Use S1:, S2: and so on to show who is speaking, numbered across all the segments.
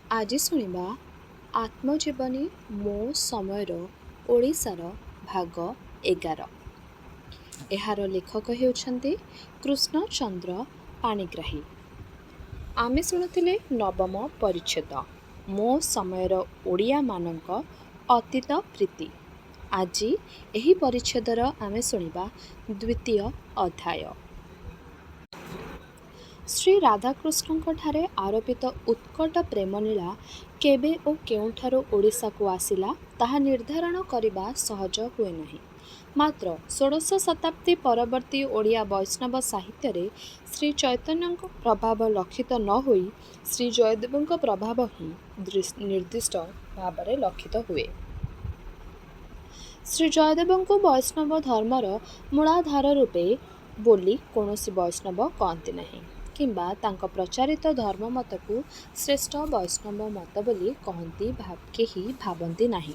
S1: ଆଜି ଶୁଣିବା ଆତ୍ମଜୀବନୀ ମୋ ସମୟର ଓଡ଼ିଶାର ଭାଗ 11। ଏହାର ଲେଖକ ହେଉଛନ୍ତି କୃଷ୍ଣଚନ୍ଦ୍ର ପାଣିଗ୍ରାହୀ। ଆମେ ଶୁଣୁଥିଲେ ନବମ ପରିଚ୍ଛେଦ ମୋ ସମୟର ଓଡ଼ିଆମାନଙ୍କ ଅତୀତ ପ୍ରୀତି। ଆଜି ଏହି ପରିଚ୍ଛେଦର ଆମେ ଶୁଣିବା ଦ୍ୱିତୀୟ ଅଧ୍ୟାୟ। ଶ୍ରୀ ରାଧାକୃଷ୍ଣଙ୍କଠାରେ ଆରୋପିତ ଉତ୍କଟ ପ୍ରେମଲୀଳା କେବେ ଓ କେଉଁଠାରୁ ଓଡ଼ିଶାକୁ ଆସିଲା ତାହା ନିର୍ଦ୍ଧାରଣ କରିବା ସହଜ ହୁଏ ନାହିଁ। ମାତ୍ର ଷୋଡ଼ଶ ଶତାବ୍ଦୀ ପରବର୍ତ୍ତୀ ଓଡ଼ିଆ ବୈଷ୍ଣବ ସାହିତ୍ୟରେ ଶ୍ରୀ ଚୈତନ୍ୟଙ୍କ ପ୍ରଭାବ ଲକ୍ଷିତ ନ ହୋଇ ଶ୍ରୀ ଜୟଦେବଙ୍କ ପ୍ରଭାବ ହିଁ ନିର୍ଦ୍ଦିଷ୍ଟ ଭାବରେ ଲକ୍ଷିତ ହୁଏ। ଶ୍ରୀ ଜୟଦେବଙ୍କୁ ବୈଷ୍ଣବ ଧର୍ମର ମୂଳାଧାର ରୂପେ ବୋଲି କୌଣସି ବୈଷ୍ଣବ କହନ୍ତି ନାହିଁ କିମ୍ବା ତାଙ୍କ ପ୍ରଚାରିତ ଧର୍ମମତକୁ ଶ୍ରେଷ୍ଠ ବୈଷ୍ଣବ ମତ ବୋଲି କହନ୍ତି କେହି ଭାବନ୍ତି ନାହିଁ।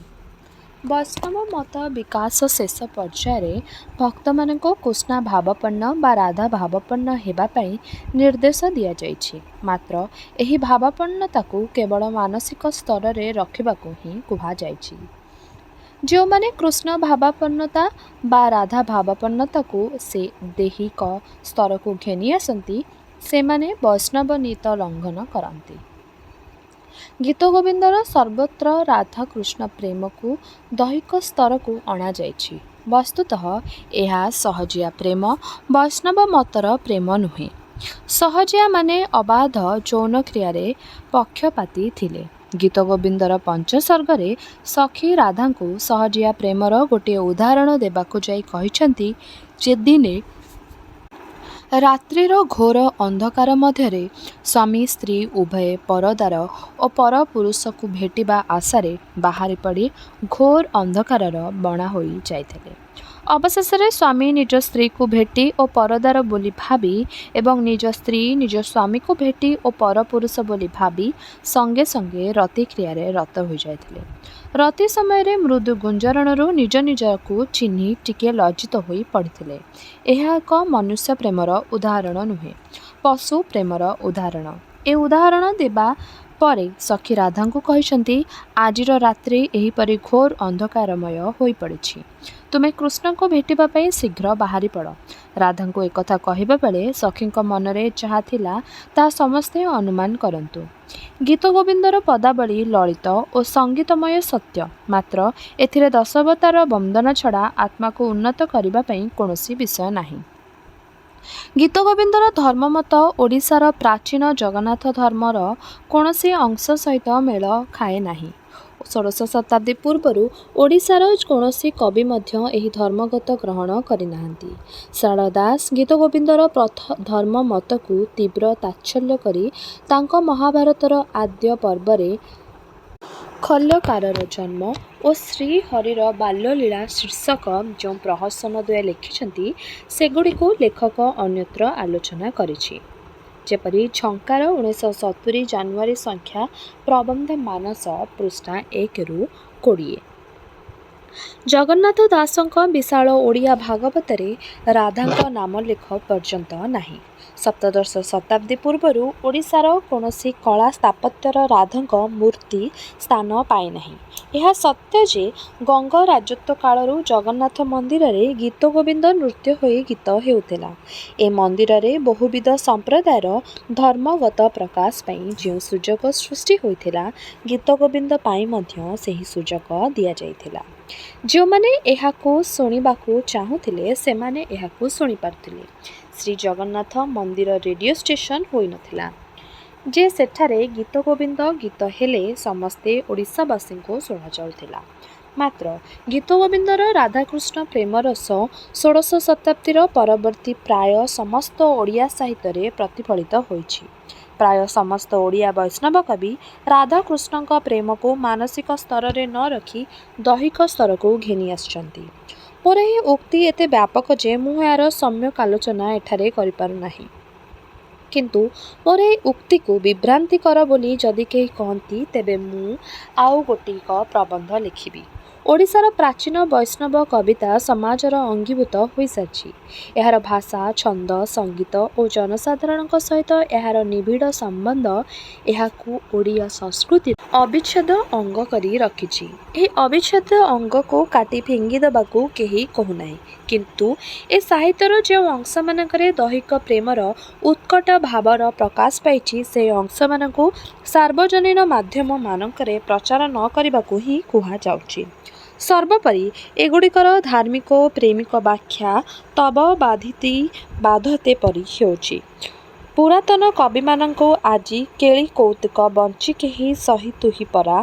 S1: ବୈଷ୍ଣବ ମତ ବିକାଶ ଶେଷ ପର୍ଯ୍ୟାୟରେ ଭକ୍ତମାନଙ୍କୁ କୃଷ୍ଣା ଭାବାପନ୍ନ ବା ରାଧା ଭାବାପନ୍ନ ହେବା ପାଇଁ ନିର୍ଦ୍ଦେଶ ଦିଆଯାଇଛି। ମାତ୍ର ଏହି ଭାବାପନ୍ନତାକୁ କେବଳ ମାନସିକ ସ୍ତରରେ ରଖିବାକୁ ହିଁ କୁହାଯାଇଛି। ଯେଉଁମାନେ କୃଷ୍ଣ ଭାବାପନ୍ନତା ବା ରାଧା ଭାବାପନ୍ନତାକୁ ସେ ଦୈହିକ ସ୍ତରକୁ ଘେନି ଆସନ୍ତି ସେମାନେ ବୈଷ୍ଣବ ନୀତ ଲଙ୍ଘନ କରନ୍ତି। ଗୀତଗୋବିନ୍ଦର ସର୍ବତ୍ର ରାଧାକୃଷ୍ଣ ପ୍ରେମକୁ ଦୈହିକ ସ୍ତରକୁ ଅଣାଯାଇଛି। ବସ୍ତୁତଃ ଏହା ସହଜିଆ ପ୍ରେମ, ବୈଷ୍ଣବ ମତର ପ୍ରେମ ନୁହେଁ। ସହଜିଆମାନେ ଅବାଧ ଯୌନ କ୍ରିୟାରେ ପକ୍ଷପାତୀ ଥିଲେ। ଗୀତଗୋବିନ୍ଦର ପଞ୍ଚସର୍ଗରେ ସଖୀ ରାଧାଙ୍କୁ ସହଜିଆ ପ୍ରେମର ଗୋଟିଏ ଉଦାହରଣ ଦେବାକୁ ଯାଇ କହିଛନ୍ତି ଯେ ଦିନେ ରାତ୍ରିର ଘୋର ଅନ୍ଧକାର ମଧ୍ୟରେ ସ୍ୱାମୀ ସ୍ତ୍ରୀ ଉଭୟେ ପରଦାର ଓ ପରପୁରୁଷକୁ ଭେଟିବା ଆଶାରେ ବାହାରି ପଡ଼ି ଘୋର ଅନ୍ଧକାରର ବଣା ହୋଇ ଯାଇଥିଲେ। ଅବଶେଷରେ ସ୍ୱାମୀ ନିଜ ସ୍ତ୍ରୀକୁ ଭେଟି ଓ ପରଦାର ବୋଲି ଭାବି ଏବଂ ନିଜ ସ୍ତ୍ରୀ ନିଜ ସ୍ୱାମୀକୁ ଭେଟି ଓ ପରପୁରୁଷ ବୋଲି ଭାବି ସଙ୍ଗେ ସଙ୍ଗେ ରତି କ୍ରିୟାରେ ରତ ହୋଇଯାଇଥିଲେ। ରତି ସମୟରେ ମୃଦୁ ଗୁଞ୍ଜରଣରୁ ନିଜ ନିଜକୁ ଚିହ୍ନି ଟିକିଏ ଲଜ୍ଜିତ ହୋଇ ପଡ଼ିଥିଲେ। ଏହା ଏକ ମନୁଷ୍ୟ ପ୍ରେମର ଉଦାହରଣ ନୁହେଁ, ପଶୁ ପ୍ରେମର ଉଦାହରଣ। ଏ ଉଦାହରଣ ଦେବା ପରେ ସଖୀ ରାଧାଙ୍କୁ କହିଛନ୍ତି, ଆଜିର ରାତ୍ରି ଏହିପରି ଘୋର ଅନ୍ଧକାରମୟ ହୋଇପଡ଼ିଛି। ତୁମେ କୃଷ୍ଣଙ୍କୁ ଭେଟିବା ପାଇଁ ଶୀଘ୍ର ବାହାରି ପଡ଼। ରାଧାଙ୍କୁ ଏକଥା କହିବା ବେଳେ ସଖୀଙ୍କ ମନରେ ଯାହା ଥିଲା ତାହା ସମସ୍ତେ ଅନୁମାନ କରନ୍ତୁ। ଗୀତଗୋବିନ୍ଦର ପଦାବଳୀ ଲଳିତ ଓ ସଙ୍ଗୀତମୟ ସତ୍ୟ, ମାତ୍ର ଏଥିରେ ଦଶାବତାର ବନ୍ଦନା ଛଡ଼ା ଆତ୍ମାକୁ ଉନ୍ନତ କରିବା ପାଇଁ କୌଣସି ବିଷୟ ନାହିଁ। ଗୀତଗୋବିନ୍ଦର ଧର୍ମମତ ଓଡ଼ିଶାର ପ୍ରାଚୀନ ଜଗନ୍ନାଥ ଧର୍ମର କୌଣସି ଅଂଶ ସହିତ ମେଳ ଖାଏ ନାହିଁ। ଷୋଡ଼ଶ ଶତାବ୍ଦୀ ପୂର୍ବରୁ ଓଡ଼ିଶାର କୌଣସି କବି ମଧ୍ୟ ଏହି ଧର୍ମଗତ ଗ୍ରହଣ କରିନାହାନ୍ତି। ଶାରଳା ଦାସ ଗୀତଗୋବିନ୍ଦର ଧର୍ମମତକୁ ତୀବ୍ର ତାଚ୍ଛଲ୍ୟ କରି ତାଙ୍କ ମହାଭାରତର ଆଦ୍ୟ ପର୍ବରେ ଖଲ୍ୟକାରର ଜନ୍ମ ଓ ଶ୍ରୀହରିର ବାଲ୍ୟଲୀଳା ଶୀର୍ଷକ ଯେଉଁ ପ୍ରହସନଦ୍ୱୟ ଲେଖିଛନ୍ତି ସେଗୁଡ଼ିକୁ ଲେଖକ ଅନ୍ୟତ୍ର ଆଲୋଚନା କରିଛି। ଯେପରି ଝଙ୍କାର 1970 ଜାନୁଆରୀ ସଂଖ୍ୟା ପ୍ରବନ୍ଧ ମାନସ ପୃଷ୍ଠା 1-20। ଜଗନ୍ନାଥ ଦାସଙ୍କ ବିଶାଳ ଓଡ଼ିଆ ଭାଗବତରେ ରାଧାଙ୍କ ନାମଲେଖ ପର୍ଯ୍ୟନ୍ତ ନାହିଁ। ସପ୍ତଦଶ ଶତାବ୍ଦୀ ପୂର୍ବରୁ ଓଡ଼ିଶାର କୌଣସି କଳା ସ୍ଥାପତ୍ୟର ରାଧାଙ୍କ ମୂର୍ତ୍ତି ସ୍ଥାନ ପାଇନାହିଁ। ଏହା ସତ୍ୟ ଯେ ଗଙ୍ଗ ରାଜତ୍ୱ କାଳରୁ ଜଗନ୍ନାଥ ମନ୍ଦିରରେ ଗୀତଗୋବିନ୍ଦ ନୃତ୍ୟ ହୋଇ ଗୀତ ହେଉଥିଲା। ଏ ମନ୍ଦିରରେ ବହୁବିଧ ସମ୍ପ୍ରଦାୟର ଧର୍ମଗତ ପ୍ରକାଶ ପାଇଁ ଯେଉଁ ସୁଯୋଗ ସୃଷ୍ଟି ହୋଇଥିଲା ଗୀତଗୋବିନ୍ଦ ପାଇଁ ମଧ୍ୟ ସେହି ସୁଯୋଗ ଦିଆଯାଇଥିଲା। ଯେଉଁମାନେ ଏହାକୁ ଶୁଣିବାକୁ ଚାହୁଁଥିଲେ ସେମାନେ ଏହାକୁ ଶୁଣିପାରୁଥିଲେ। ଶ୍ରୀ ଜଗନ୍ନାଥ ମନ୍ଦିର ରେଡ଼ିଓ ଷ୍ଟେସନ ହୋଇନଥିଲା ଯେ ସେଠାରେ ଗୀତଗୋବିନ୍ଦ ଗୀତ ହେଲେ ସମସ୍ତେ ଓଡ଼ିଶାବାସୀଙ୍କୁ ଶୁଣାଯାଉଥିଲା। ମାତ୍ର ଗୀତଗୋବିନ୍ଦର ରାଧାକୃଷ୍ଣ ପ୍ରେମରସ ଷୋଡ଼ଶ ଶତାବ୍ଦୀର ପରବର୍ତ୍ତୀ ପ୍ରାୟ ସମସ୍ତ ଓଡ଼ିଆ ସାହିତ୍ୟରେ ପ୍ରତିଫଳିତ ହୋଇଛି। ପ୍ରାୟ ସମସ୍ତ ଓଡ଼ିଆ ବୈଷ୍ଣବ କବି ରାଧାକୃଷ୍ଣଙ୍କ ପ୍ରେମକୁ ମାନସିକ ସ୍ତରରେ ନ ରଖି ଦୈହିକ ସ୍ତରକୁ ଘେନି ଆସିଛନ୍ତି। ମୋର ଏହି ଉକ୍ତି ଏତେ ବ୍ୟାପକ ଯେ ମୁଁ ଏହାର ସମ୍ୟକ୍ ଆଲୋଚନା ଏଠାରେ କରିପାରୁନାହିଁ। କିନ୍ତୁ ମୋର ଏହି ଉକ୍ତିକୁ ବିଭ୍ରାନ୍ତିକର ବୋଲି ଯଦି କେହି କହନ୍ତି ତେବେ ମୁଁ ଆଉ ଗୋଟିକ ପ୍ରବନ୍ଧ ଲେଖିବି ଓଡ଼ିଶାର ପ୍ରାଚୀନ ବୈଷ୍ଣବ କବିତା ସମାଜର ଅଙ୍ଗୀଭୂତ ହୋଇସାରିଛି। ଏହାର ଭାଷା, ଛନ୍ଦ, ସଙ୍ଗୀତ ଓ ଜନସାଧାରଣଙ୍କ ସହିତ ଏହାର ନିବିଡ଼ ସମ୍ବନ୍ଧ ଏହାକୁ ଓଡ଼ିଆ ସଂସ୍କୃତିର ଅବିଚ୍ଛେଦ ଅଙ୍ଗ କରି ରଖିଛି। ଏହି ଅବିଚ୍ଛେଦ ଅଙ୍ଗକୁ କାଟି ଫିଙ୍ଗି ଦେବାକୁ କେହି କହୁନାହିଁ। କିନ୍ତୁ ଏ ସାହିତ୍ୟର ଯେଉଁ ଅଂଶମାନଙ୍କରେ ଦୈହିକ ପ୍ରେମର ଉତ୍କଟ ଭାବର ପ୍ରକାଶ ପାଇଛି, ସେହି ଅଂଶମାନଙ୍କୁ ସାର୍ବଜନୀନ ମାଧ୍ୟମମାନଙ୍କରେ ପ୍ରଚାର ନ କରିବାକୁ ହିଁ କୁହାଯାଉଛି। ସର୍ବୋପରି ଏଗୁଡ଼ିକର ଧାର୍ମିକ ଓ ପ୍ରେମିକ ବ୍ୟାଖ୍ୟା ତବ ବାଧିତି ବାଧତେ ପରି ହେଉଛି। ପୁରାତନ କବିମାନଙ୍କୁ ଆଜି କେଳି କୌତୁକ ବଞ୍ଚି କେହି ସହିତୁହି ପରା,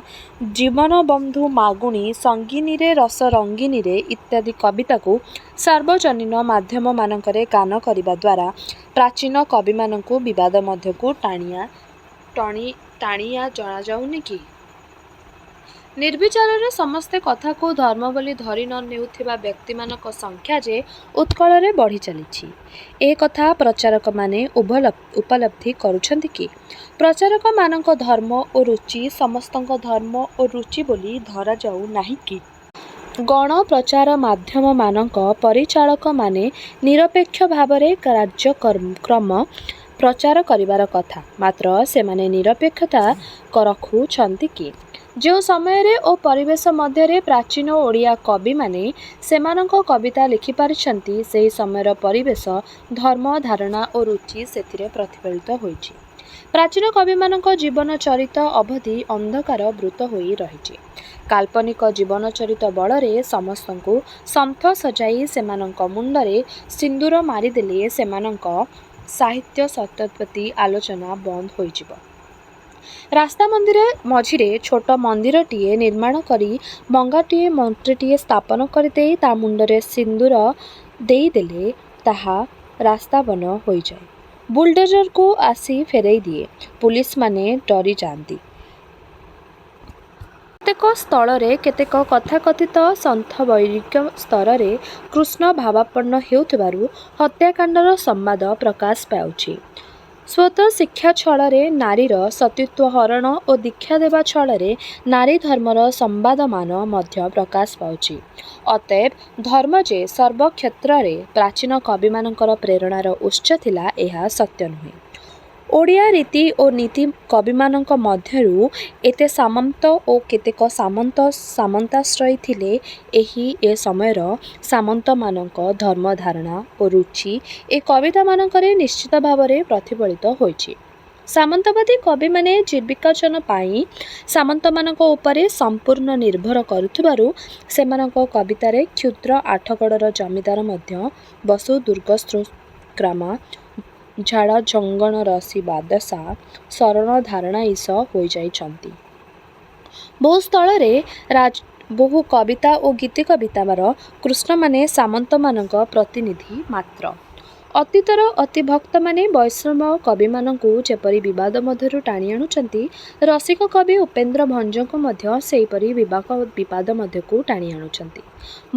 S1: ଜୀବନ ବନ୍ଧୁ ମାଗୁଣି, ସଙ୍ଗିନୀରେ ରସ ରଙ୍ଗିନୀରେ ଇତ୍ୟାଦି କବିତାକୁ ସାର୍ବଜନୀନ ମାଧ୍ୟମମାନଙ୍କରେ ଗାନ କରିବା ଦ୍ୱାରା ପ୍ରାଚୀନ କବିମାନଙ୍କୁ ବିବାଦ ମଧ୍ୟକୁ ଟାଣିଆ ଜଣାଯାଉନି କି? ନିର୍ବିଚାରରେ ସମସ୍ତେ କଥାକୁ ଧର୍ମ ବୋଲି ଧରି ନ ନେଉଥିବା ବ୍ୟକ୍ତିମାନଙ୍କ ସଂଖ୍ୟା ଯେ ଉତ୍କଳରେ ବଢ଼ି ଚାଲିଛି, ଏ କଥା ପ୍ରଚାରକମାନେ ଉପଲବ୍ଧି କରୁଛନ୍ତି କି? ପ୍ରଚାରକମାନଙ୍କ ଧର୍ମ ଓ ରୁଚି ସମସ୍ତଙ୍କ ଧର୍ମ ଓ ରୁଚି ବୋଲି ଧରାଯାଉ ନାହିଁ କି? ଗଣ ପ୍ରଚାର ମାଧ୍ୟମମାନଙ୍କ ପରିଚାଳକମାନେ ନିରପେକ୍ଷ ଭାବରେ କାର୍ଯ୍ୟକ୍ରମ ପ୍ରଚାର କରିବାର କଥା, ମାତ୍ର ସେମାନେ ନିରପେକ୍ଷତା ରଖୁଛନ୍ତି କି? ଯେଉଁ ସମୟରେ ଓ ପରିବେଶ ମଧ୍ୟରେ ପ୍ରାଚୀନ ଓଡ଼ିଆ କବିମାନେ ସେମାନଙ୍କ କବିତା ଲେଖିପାରିଛନ୍ତି, ସେହି ସମୟର ପରିବେଶ, ଧର୍ମ, ଧାରଣା ଓ ରୁଚି ସେଥିରେ ପ୍ରତିଫଳିତ ହୋଇଛି। ପ୍ରାଚୀନ କବିମାନଙ୍କ ଜୀବନ ଚରିତ ଅବଧି ଅନ୍ଧକାର ବୃତ ହୋଇ ରହିଛି। କାଳ୍ପନିକ ଜୀବନଚରିତ ବଳରେ ସମସ୍ତଙ୍କୁ ଶଙ୍ଖ ସଜାଇ ସେମାନଙ୍କ ମୁଣ୍ଡରେ ସିନ୍ଦୂର ମାରିଦେଲେ ସେମାନଙ୍କ ସାହିତ୍ୟ ସତ୍ୟପ୍ରତି ଆଲୋଚନା ବନ୍ଦ ହୋଇଯିବ। ରାସ୍ତା ମଝିରେ ଛୋଟ ମନ୍ଦିରଟିଏ ନିର୍ମାଣ କରି ଭଙ୍ଗାଟିଏ ମୂର୍ତ୍ତିଟିଏ ସ୍ଥାପନ କରିଦେଇ ତା ମୁଣ୍ଡରେ ସିନ୍ଦୂର ଦେଇଦେଲେ ତାହା ରାସ୍ତାବନ ହୋଇଯାଏ। ବୁଲଡୋଜରକୁ ଆସି ଫେରାଇ ଦିଏ। ପୁଲିସମାନେ ଡରିଯାଆନ୍ତି। କେତେକ ସ୍ଥଳରେ କେତେକ ତଥାକଥିତ ସନ୍ଥ ବୈରାଗ୍ୟ ସ୍ତରରେ କୃଷ୍ଣ ଭାବାପନ୍ନ ହେଉଥିବାରୁ ହତ୍ୟାକାଣ୍ଡର ସମ୍ବାଦ ପ୍ରକାଶ ପାଉଛି। ସ୍ୱତଃ ଶିକ୍ଷା ଛଳରେ ନାରୀର ସତୀତ୍ୱ ହରଣ ଓ ଦୀକ୍ଷା ଦେବା ଛଳରେ ନାରୀ ଧର୍ମର ସମ୍ବାଦମାନ ମଧ୍ୟ ପ୍ରକାଶ ପାଉଛି। ଅତଏବ ଧର୍ମ ଯେ ସର୍ବକ୍ଷେତ୍ରରେ ପ୍ରାଚୀନ କବିମାନଙ୍କର ପ୍ରେରଣାର ଉତ୍ସ ଥିଲା, ଏହା ସତ୍ୟ ନୁହେଁ। ଓଡ଼ିଆ ରୀତି ଓ ନୀତି କବିମାନଙ୍କ ମଧ୍ୟରୁ ଏତେ ସାମନ୍ତ ଓ କେତେକ ସାମନ୍ତାଶ୍ରୟୀ ଥିଲେ। ଏ ସମୟର ସାମନ୍ତମାନଙ୍କ ଧର୍ମ ଧାରଣା ଓ ରୁଚି ଏ କବିତାମାନଙ୍କରେ ନିଶ୍ଚିତ ଭାବରେ ପ୍ରତିଫଳିତ ହୋଇଛି। ସାମନ୍ତବାଦୀ କବିମାନେ ଜୀବିକାର୍ଜନ ପାଇଁ ସାମନ୍ତମାନଙ୍କ ଉପରେ ସମ୍ପୂର୍ଣ୍ଣ ନିର୍ଭର କରୁଥିବାରୁ ସେମାନଙ୍କ କବିତାରେ କ୍ଷୁଦ୍ର ଆଠଗଡ଼ର ଜମିଦାର ମଧ୍ୟ ବସୁ ଦୁର୍ଗଶ୍ରୋତ୍ରାମା ଝାଡ଼ ଜଙ୍ଗଣ ରସି ବାଦଶା ଶରଣ ଧାରଣା ଈଶ ହୋଇଯାଇଛନ୍ତି। ବହୁ ସ୍ଥଳରେ ବହୁ କବିତା ଓ ଗୀତି କବିତାର କୃଷ୍ଣମାନେ ସାମନ୍ତମାନଙ୍କ ପ୍ରତିନିଧି ମାତ୍ର। ଅତୀତର ଅତିଭକ୍ତମାନେ ବୈଷ୍ଣବ କବିମାନଙ୍କୁ ଯେପରି ବିବାଦ ମଧ୍ୟରୁ ଟାଣି ଆଣୁଛନ୍ତି, ରସିକ କବି ଉପେନ୍ଦ୍ର ଭଞ୍ଜଙ୍କୁ ମଧ୍ୟ ସେହିପରି ବିବାଦ ମଧ୍ୟକୁ ଟାଣି ଆଣୁଛନ୍ତି।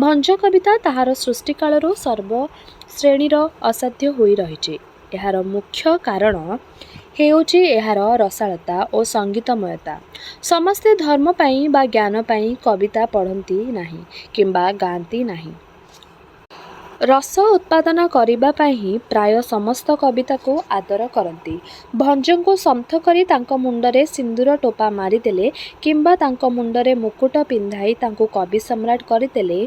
S1: ଭଞ୍ଜ କବିତା ତାହାର ସୃଷ୍ଟିକାଳରୁ ସର୍ବଶ୍ରେଣୀର ଅସାଧ୍ୟ ହୋଇ ରହିଛି। ଏହାର ମୁଖ୍ୟ କାରଣ ହେଉଛି ଏହାର ରସାଳତା ଓ ସଙ୍ଗୀତମୟତା। ସମସ୍ତେ ଧର୍ମ ପାଇଁ ବା ଜ୍ଞାନ ପାଇଁ କବିତା ପଢ଼ନ୍ତି ନାହିଁ କିମ୍ବା ଗାଆନ୍ତି ନାହିଁ। ରସ ଉତ୍ପାଦନ କରିବା ପାଇଁ ହିଁ ପ୍ରାୟ ସମସ୍ତ କବିତାକୁ ଆଦର କରନ୍ତି। ଭଞ୍ଜଙ୍କୁ ସନ୍ଥ କରି ତାଙ୍କ ମୁଣ୍ଡରେ ସିନ୍ଦୂର ଟୋପା ମାରିଦେଲେ କିମ୍ବା ତାଙ୍କ ମୁଣ୍ଡରେ ମୁକୁଟ ପିନ୍ଧାଇ ତାଙ୍କୁ କବି ସମ୍ରାଟ କରିଦେଲେ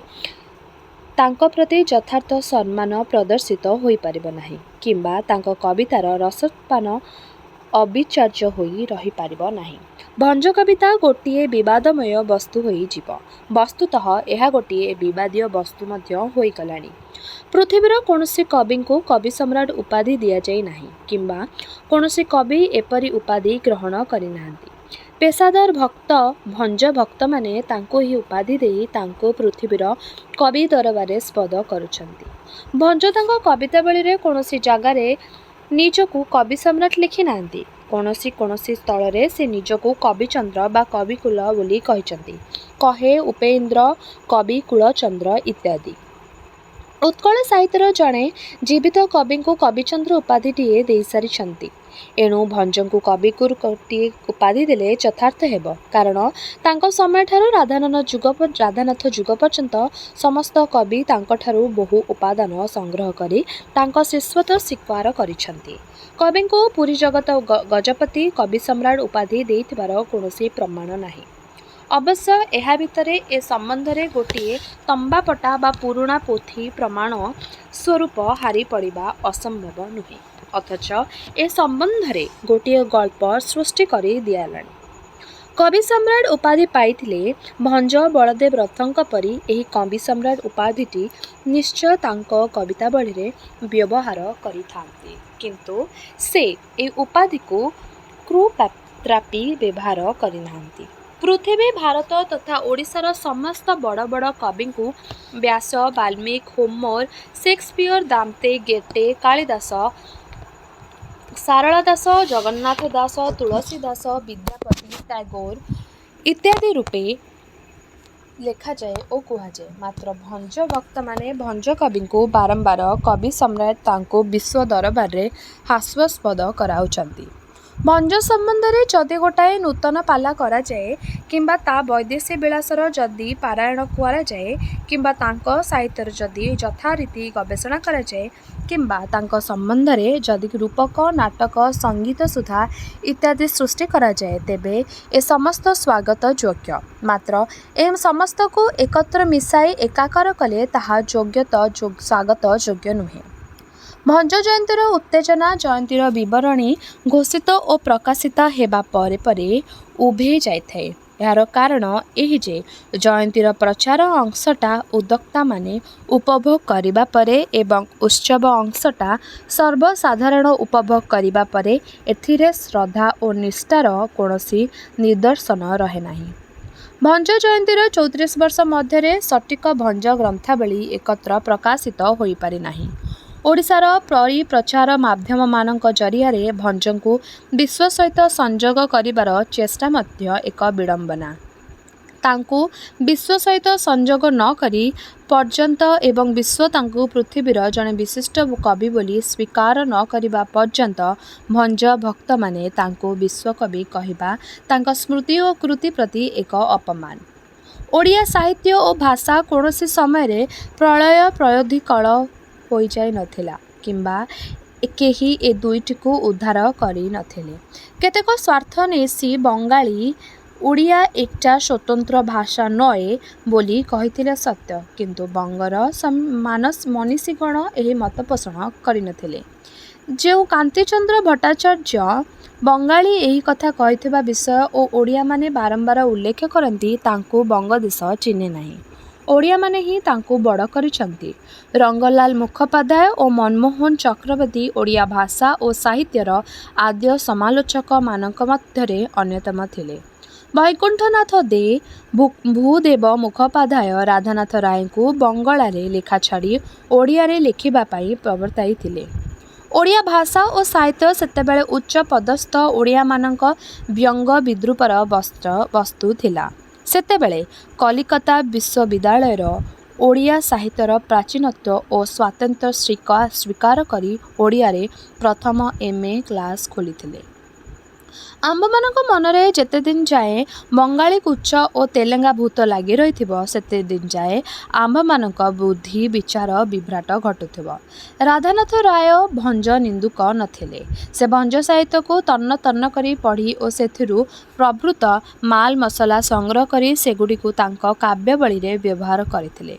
S1: ତାଙ୍କ ପ୍ରତି ଯଥାର୍ଥ ସମ୍ମାନ ପ୍ରଦର୍ଶିତ ହୋଇପାରିବ ନାହିଁ କିମ୍ବା ତାଙ୍କ କବିତାର ରସୋତ୍ପାନ ଅବିଚାର୍ଯ୍ୟ ହୋଇ ରହିପାରିବ ନାହିଁ। ଭଞ୍ଜ କବିତା ଗୋଟିଏ ବିବାଦମୟ ବସ୍ତୁ ହୋଇଯିବ। ବସ୍ତୁତଃ ଏହା ଗୋଟିଏ ବିବାଦୀୟ ବସ୍ତୁ ମଧ୍ୟ ହୋଇଗଲାଣି। ପୃଥିବୀର କୌଣସି କବିଙ୍କୁ କବି ସମ୍ରାଟ ଉପାଧି ଦିଆଯାଇ ନାହିଁ କିମ୍ବା କୌଣସି କବି ଏପରି ଉପାଧି ଗ୍ରହଣ କରିନାହାନ୍ତି। ପେଶାଦାର ଭଞ୍ଜ ଭକ୍ତମାନେ ତାଙ୍କୁ ଏହି ଉପାଧି ଦେଇ ତାଙ୍କୁ ପୃଥିବୀର କବି ଦରବାରରେ ସ୍ପଦ କରୁଛନ୍ତି। ଭଞ୍ଜ ତାଙ୍କ କବିତାବଳୀରେ କୌଣସି ଜାଗାରେ ନିଜକୁ କବି ସମ୍ରାଟ ଲେଖି ନାହାନ୍ତି। କୌଣସି ସ୍ଥଳରେ ସେ ନିଜକୁ କବିଚନ୍ଦ୍ର ବା କବିକୁଳ ବୋଲି କହିଛନ୍ତି। କହେ ଉପେନ୍ଦ୍ର କବି କୁଳଚନ୍ଦ୍ର ଇତ୍ୟାଦି। ଉତ୍କଳ ସାହିତ୍ୟର ଜଣେ ଜୀବିତ କବିଙ୍କୁ କବିଚନ୍ଦ୍ର ଉପାଧିଟିଏ ଦେଇସାରିଛନ୍ତି। एणु भंजଙ୍କୁ कविगुरु गोटे उपाधि देले यथार्थ हेब कारण तांको समय ठारू राधानाथ जुग पर्यंत समस्त कवि तांको बहु उपादान संग्रह करी तांको शिष्यत्व स्वीकार करिछंती। कविଙ୍କୁ पुरी जगत गजपति कवि सम्राट उपाधि देइथिबार कौनसी प्रमाण नाही। अवश्य एहा भितरे ए संबंधरे गोटे तंबापटा बा पुराणा पोथी प्रमाण स्वरूप हारी पड़िबा असंभव नुहे। अथच ए संबंधरे गोटे गल्प सृष्टि करी दियालानी। कवि सम्राट उपाधि पाइथिले भंज बलदेव रथंक परी एही कवि सम्राट उपाधिटी निश्चय तांको कवितावली रे व्यवहार करिथांते, किंतु से ए उपाधि को कृपात्रापी व्यवहार करिनांती। पृथ्वी भारत तथा ओडिशार समस्त बड़ बड़ कवि को व्यास वाल्मीकि होमर शेक्सपियर दाम्ते गेटे कालिदास सारला दास जगन्नाथ दास तुलसीदास विद्यापति टैगोर इत्यादि रूपे लेखा जाए और कहा जाए। मात्र भंज भक्त माने भंज कवि को बारंबार कवि सम्राट तांको विश्व दरबार रे हास्यास्पद कराउचंती। भंज संबंध में जदि गोटाए नूतन पाला करा जाए किंबा ता वैदेशी विलासर जदि पारायण करा जाए किंबा तांको साहित्यर जदि यथारीति गवेषणा करा जाए किंबा तांको संबंध में जदि रूपक नाटक संगीत सुधा इत्यादि सृष्टि करा जाए तेबे ए समस्त स्वागत योग्य। मात्र ए समस्त को एकत्र मिसाई एकाकार कले ताहा स्वागत योग्य नुहे। भंज जयंतीर उत्तेजना जयंतीर बरणी घोषित और प्रकाशित हेबा परे परे उभे जाए। यार कारण यही जे जयंतीर प्रचार अंशटा उद्योक्ता माने उपभोग करिबा परे एवं उत्सव अंशटा सर्वसाधारण उपभोग करिबा परे एथिरे श्रद्धा और निष्ठार कौनसी निदर्शन रहे नाही। भंज जयंतीर 34 वर्ष मध्य सटीक भंज ग्रंथावली एकत्र प्रकाशित होई पारि नाही। ओडिशार प्रचार माध्यम मानक जरिया भंजଙ୍କୁ विश्व सहित संयोग करिबार चेष्टा मध्य एक विडंबना। तांकु विश्व सहित संयोग न करी पर्यंत एवं विश्व तांकु पृथ्वीर जने विशिष्ट कवि बोली स्वीकार न करिबा पर्यंत भंज भक्त माने तांकु विश्व कवि कहिबा तांका स्मृति और कृति प्रति एक अपमान। ओडिया साहित्य और भाषा कौनसी समय प्रलय प्रयोधिकल हो जाई नथिला किंबा केही ए दुईटी को उद्धार करी नथिले। केतेक स्वार्थ नेसी बंगाली ओडिया एकटा स्वतंत्र भाषा नए बोली कहिथिले सत्य, किंतु बंगर मनीषीगण एही मत पोषण करि नथिले। जो कांतिचंद्र भट्टाचार्य बंगाली एही कथा कहिथिबा विषय और ओडिया माने बारंबार उल्लेख करती तांकु बंगदेश चिन्हे नाही। ओडिया माने ही तांकु बड़ करिसंती। रंगलाल मुखोपाध्याय और मनमोहन चक्रवर्ती ओडिया भाषा और साहित्यर आद्य समालोचक मानक मध्यरे अन्यतम थिले। वैकुंठनाथ दे भूदेव मुखोपाध्याय राधानाथ राय को बंगलारे लेखा छाड़ी ओडिया लिखिबा पाई प्रवर्ताई थिले। ओडिया भाषा और साहित्य सेतेबेले उच्च पदस्थ ओडिया मानक व्यंग विद्रूपर वस्तु थिला। सेतेबेले कलिकता विश्वविद्यालयर ओडिया साहित्यर प्राचीनत्व और स्वातंत्र्य स्वीकार करी ओडिया रे प्रथम MA क्लास खोलिथिले। आम्भमानक मनरे जेते दिन जाए बंगाली कुच्च और तेलेंगा भूत लगी रही सेते दिन जाए आम्भमानक बुद्धि विचार विभ्राट घटुथिबो। राधानाथ राय भंज निंदुक नथिले। से भंज साहित्य को तन्न तन्न करी पढ़ी और सेथिरु प्रभृत माल मसला संग्रह करी सेगुडी को तांको काव्यावली रे व्यवहार करथिले।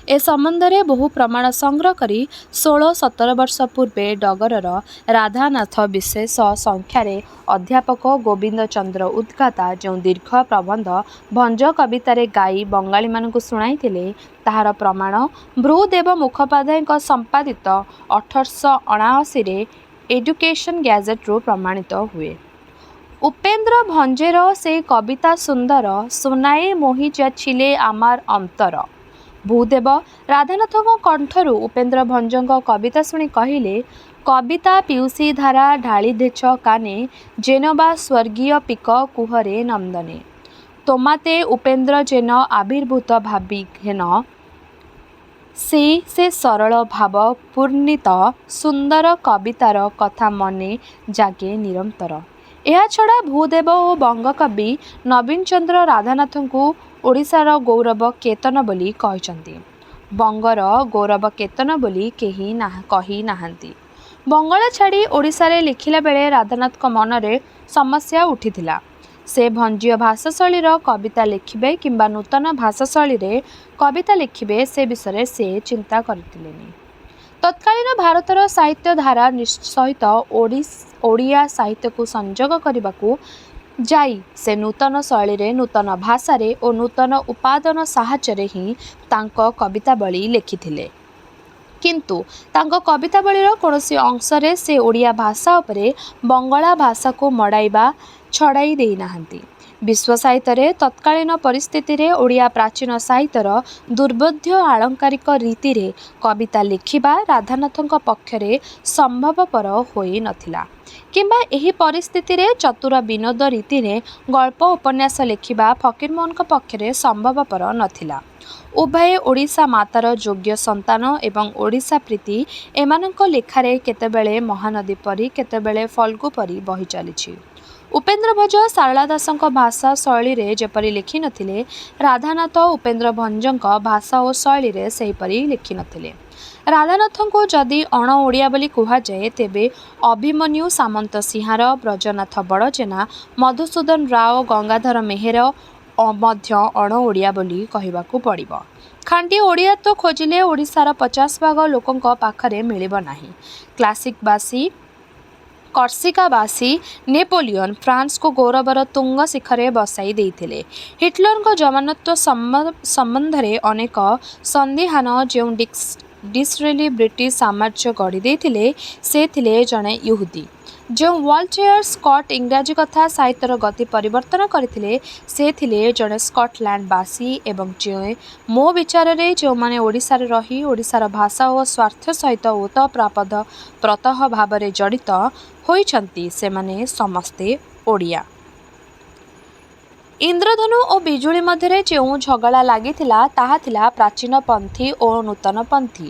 S1: ए संबंध में बहु प्रमाण संग्रह करी 16-17 वर्ष पूर्वे डगरर राधानाथ विशेष संख्यार अध्यापक गोविंद चंद्र उद्गाता जो दीर्घ प्रबंध भंज कवितार गाई बंगाली मानकु शुणाइथिले ताहार प्रमाण भूदेव मुखोपाध्याय संपादित 1879 रे एजुकेशन गैजेट रु प्रमाणित हुए। उपेंद्र भंजेर से कविता सुंदर सुनाए मोहि जाछिले आमार अंतर। भूदेव राधानाथ कंठरू उपेंद्र भंजଙ୍କ कविता शुणी कहले, कविता पियूसी धारा ढाली देछ काने जेनबा स्वर्गीय पिक कुहरे नंदने। तोमाते उपेंद्र जेन आविर्भूत भाबी घेन ସେ ସରଳ ଭାବ ପୂର୍ଣ୍ଣିତ ସୁନ୍ଦର କବିତାର କଥା ମନେ ଜାଗେ ନିରନ୍ତର। ଏହାଛଡ଼ା ଭୂଦେବ ଓ ବଙ୍ଗକବି ନବୀନ ଚନ୍ଦ୍ର ରାଧାନାଥଙ୍କୁ ଓଡ଼ିଶାର ଗୌରବ କେତନ ବୋଲି କହିଛନ୍ତି। ବଙ୍ଗର ଗୌରବ କେତନ ବୋଲି କେହି କହି ନାହାନ୍ତି। ବଙ୍ଗଳା ଛାଡ଼ି ଓଡ଼ିଶାରେ ଲେଖିଲା ବେଳେ ରାଧାନାଥଙ୍କ ମନରେ ସମସ୍ୟା ଉଠିଥିଲା। ସେ ଭଞ୍ଜୀୟ ଭାଷାଶୈଳୀର କବିତା ଲେଖିବେ କିମ୍ବା ନୂତନ ଭାଷାଶୈଳୀରେ କବିତା ଲେଖିବେ ସେ ବିଷୟରେ ସେ ଚିନ୍ତା କରିଥିଲେନି। ତତ୍କାଳୀନ ଭାରତର ସାହିତ୍ୟ ଧାରା ସହିତ ଓଡ଼ିଆ ସାହିତ୍ୟକୁ ସଂଯୋଗ କରିବାକୁ ଯାଇ ସେ ନୂତନ ଶୈଳୀରେ ନୂତନ ଭାଷାରେ ଓ ନୂତନ ଉପାଦାନ ସାହାଯ୍ୟରେ ହିଁ ତାଙ୍କ କବିତାବଳୀ ଲେଖିଥିଲେ। କିନ୍ତୁ ତାଙ୍କ କବିତାବଳୀର କୌଣସି ଅଂଶରେ ସେ ଓଡ଼ିଆ ଭାଷା ଉପରେ ବଙ୍ଗଳା ଭାଷାକୁ ମଡ଼ାଇବା ଛଡ଼ାଇ ଦେଇନାହାନ୍ତି। ବିଶ୍ୱ ସାହିତ୍ୟରେ ତତ୍କାଳୀନ ପରିସ୍ଥିତିରେ ଓଡ଼ିଆ ପ୍ରାଚୀନ ସାହିତ୍ୟର ଦୁର୍ବୋଧ୍ୟ ଆଳଙ୍କାରିକ ରୀତିରେ କବିତା ଲେଖିବା ରାଧାନାଥଙ୍କ ପକ୍ଷରେ ସମ୍ଭବପର ହୋଇନଥିଲା କିମ୍ବା ଏହି ପରିସ୍ଥିତିରେ ଚତୁର ବିନୋଦ ରୀତିରେ ଗଳ୍ପ ଉପନ୍ୟାସ ଲେଖିବା ଫକୀରମୋହନଙ୍କ ପକ୍ଷରେ ସମ୍ଭବପର ନଥିଲା। ଉଭୟେ ଓଡ଼ିଶା ମାତାର ଯୋଗ୍ୟ ସନ୍ତାନ ଏବଂ ଓଡ଼ିଶା ପ୍ରୀତି ଏମାନଙ୍କ ଲେଖାରେ କେତେବେଳେ ମହାନଦୀ ପରି କେତେବେଳେ ଫଲ୍ଗୁ ପରି ବହି ଚାଲିଛି। ଉପେନ୍ଦ୍ର ଭଞ୍ଜ ଶାରଳା ଦାସଙ୍କ ଭାଷା ଶୈଳୀରେ ଯେପରି ଲେଖିନଥିଲେ ରାଧାନାଥ ଉପେନ୍ଦ୍ର ଭଞ୍ଜଙ୍କ ଭାଷା ଓ ଶୈଳୀରେ ସେହିପରି ଲେଖିନଥିଲେ। ରାଧାନାଥଙ୍କୁ ଯଦି ଅଣ ଓଡ଼ିଆ ବୋଲି କୁହାଯାଏ ତେବେ ଅଭିମନ୍ୟୁ ସାମନ୍ତ ସିଂହାର ବ୍ରଜନାଥ ବଡ଼ଜେନା ମଧୁସୂଦନ ରାଓ ଗଙ୍ଗାଧର ମେହେର ମଧ୍ୟ ଅଣ ଓଡ଼ିଆ ବୋଲି କହିବାକୁ ପଡ଼ିବ। ଖାଣ୍ଟି ଓଡ଼ିଆତ୍ୱ ଖୋଜିଲେ ଓଡ଼ିଶାର 50 ଭାଗ ଲୋକଙ୍କ ପାଖରେ ମିଳିବ ନାହିଁ। କ୍ଲାସିକବାସୀ କର୍ସିକାବାସୀ ନେପୋଲିଅନ ଫ୍ରାନ୍ସକୁ ଗୌରବର ତୁଙ୍ଗ ଶିଖରେ ବସାଇ ଦେଇଥିଲେ। ହିଟଲରଙ୍କ ଜମାନତ୍ୱ ସମ୍ବନ୍ଧରେ ଅନେକ ସନ୍ଦିହାନ ଯେଉଁ ଡିସରେଲି ବ୍ରିଟିଶ ସାମ୍ରାଜ୍ୟ ଗଢ଼ି ଦେଇଥିଲେ ସେ ଥିଲେ ଜଣେ ଇହୁଦୀ। ଯେଉଁ ୱାଲଟେୟାର ସ୍କଟ୍ ଇଂରାଜୀ କଥା ସାହିତ୍ୟର ଗତି ପରିବର୍ତ୍ତନ କରିଥିଲେ ସେ ଥିଲେ ଜଣେ ସ୍କଟଲ୍ୟାଣ୍ଡବାସୀ ଏବଂ ମୋ ବିଚାରରେ ଯେଉଁମାନେ ଓଡ଼ିଶାରେ ରହି ଓଡ଼ିଶାର ଭାଷା ଓ ସ୍ୱାର୍ଥ ସହିତ ଓତପ୍ରୋତଃ ଭାବରେ ଜଡ଼ିତ ହୋଇଛନ୍ତି ସେମାନେ ସମସ୍ତେ ଓଡ଼ିଆ। ଇନ୍ଦ୍ରଧନୁ ଓ ବିଜୁଳି ମଧ୍ୟରେ ଯେଉଁ ଝଗଡ଼ା ଲାଗିଥିଲା ତାହା ଥିଲା ପ୍ରାଚୀନପନ୍ଥୀ ଓ ନୂତନପନ୍ଥୀ